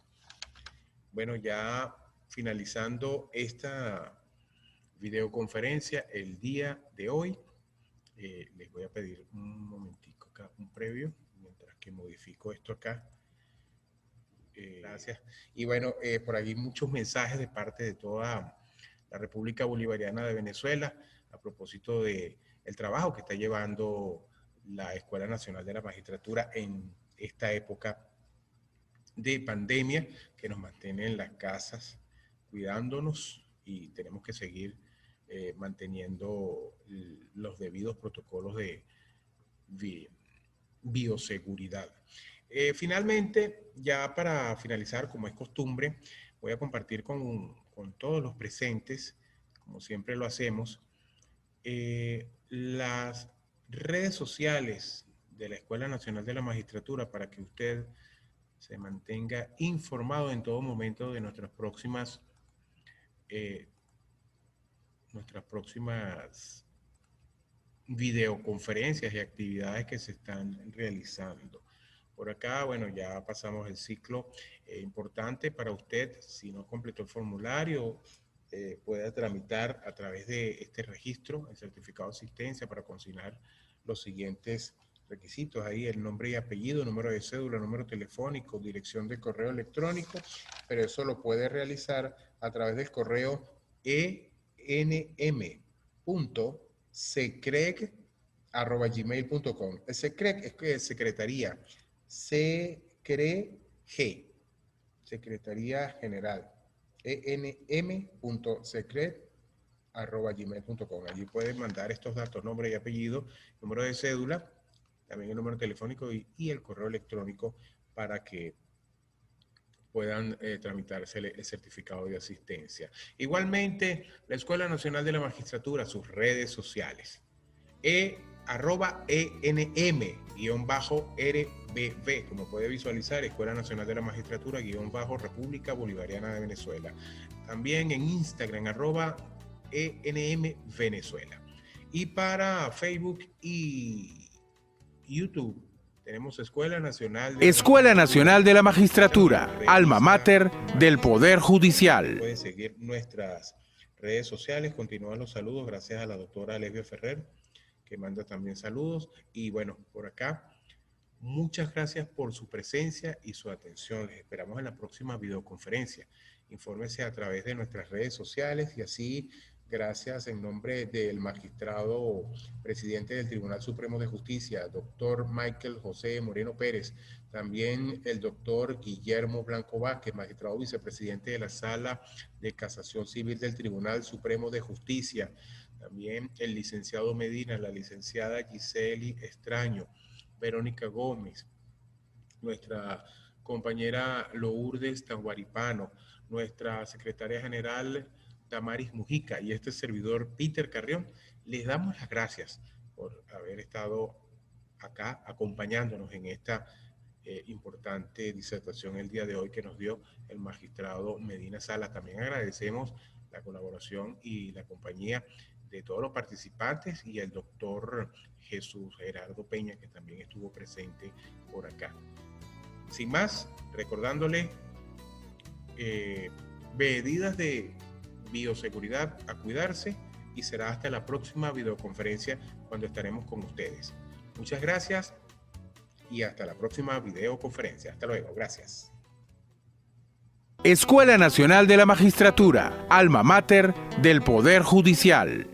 Bueno, ya finalizando esta videoconferencia el día de hoy, les voy a pedir un momentico acá, un previo, mientras que modifico esto acá. Gracias. Y bueno, por ahí muchos mensajes de parte de toda la República Bolivariana de Venezuela a propósito de el trabajo que está llevando la Escuela Nacional de la Magistratura en esta época de pandemia que nos mantiene en las casas cuidándonos y tenemos que seguir manteniendo los debidos protocolos de bioseguridad. Finalmente, ya para finalizar, como es costumbre, voy a compartir con todos los presentes, como siempre lo hacemos, las redes sociales de la Escuela Nacional de la Magistratura para que usted se mantenga informado en todo momento de nuestras próximas videoconferencias y actividades que se están realizando. Por acá, bueno, ya pasamos el ciclo importante para usted. Si no completó el formulario, puede tramitar a través de este registro, el certificado de asistencia, para consignar los siguientes requisitos. Ahí el nombre y apellido, número de cédula, número telefónico, dirección de correo electrónico, pero eso lo puede realizar a través del correo enm.secreg@gmail.com. El secreg es que Secretaría, Secretaría General, enm.secreg@gmail.com. Allí pueden mandar estos datos, nombre y apellido, número de cédula, también el número telefónico y el correo electrónico para que puedan tramitarse el certificado de asistencia. Igualmente, la Escuela Nacional de la Magistratura, sus redes sociales, @enm_RBV, como puede visualizar, Escuela Nacional de la Magistratura, _República Bolivariana de Venezuela. También en Instagram, @ENM Venezuela. Y para Facebook y YouTube, tenemos Escuela Nacional de la Magistratura, alma mater del Poder Judicial. Pueden seguir nuestras redes sociales. Continúan los saludos, gracias a la doctora Lesbia Ferrer, que manda también saludos. Y bueno, por acá, muchas gracias por su presencia y su atención. Les esperamos en la próxima videoconferencia. Infórmese a través de nuestras redes sociales y así, gracias en nombre del magistrado presidente del Tribunal Supremo de Justicia, doctor Michael José Moreno Pérez, también el doctor Guillermo Blanco Vázquez, magistrado vicepresidente de la Sala de Casación Civil del Tribunal Supremo de Justicia, también el licenciado Medina, la licenciada Giseli Extraño, Verónica Gómez, nuestra compañera Lourdes Tanguaripano, nuestra secretaria general Damaris Mujica y este servidor Peter Carrión. Les damos las gracias por haber estado acá acompañándonos en esta importante disertación el día de hoy que nos dio el magistrado Medina Salas. También agradecemos la colaboración y la compañía de todos los participantes y el doctor Jesús Gerardo Peña, que también estuvo presente por acá. Sin más, recordándole medidas de bioseguridad, a cuidarse, y será hasta la próxima videoconferencia cuando estaremos con ustedes. Muchas gracias y hasta la próxima videoconferencia. Hasta luego, gracias. Escuela Nacional de la Magistratura, alma mater del Poder Judicial.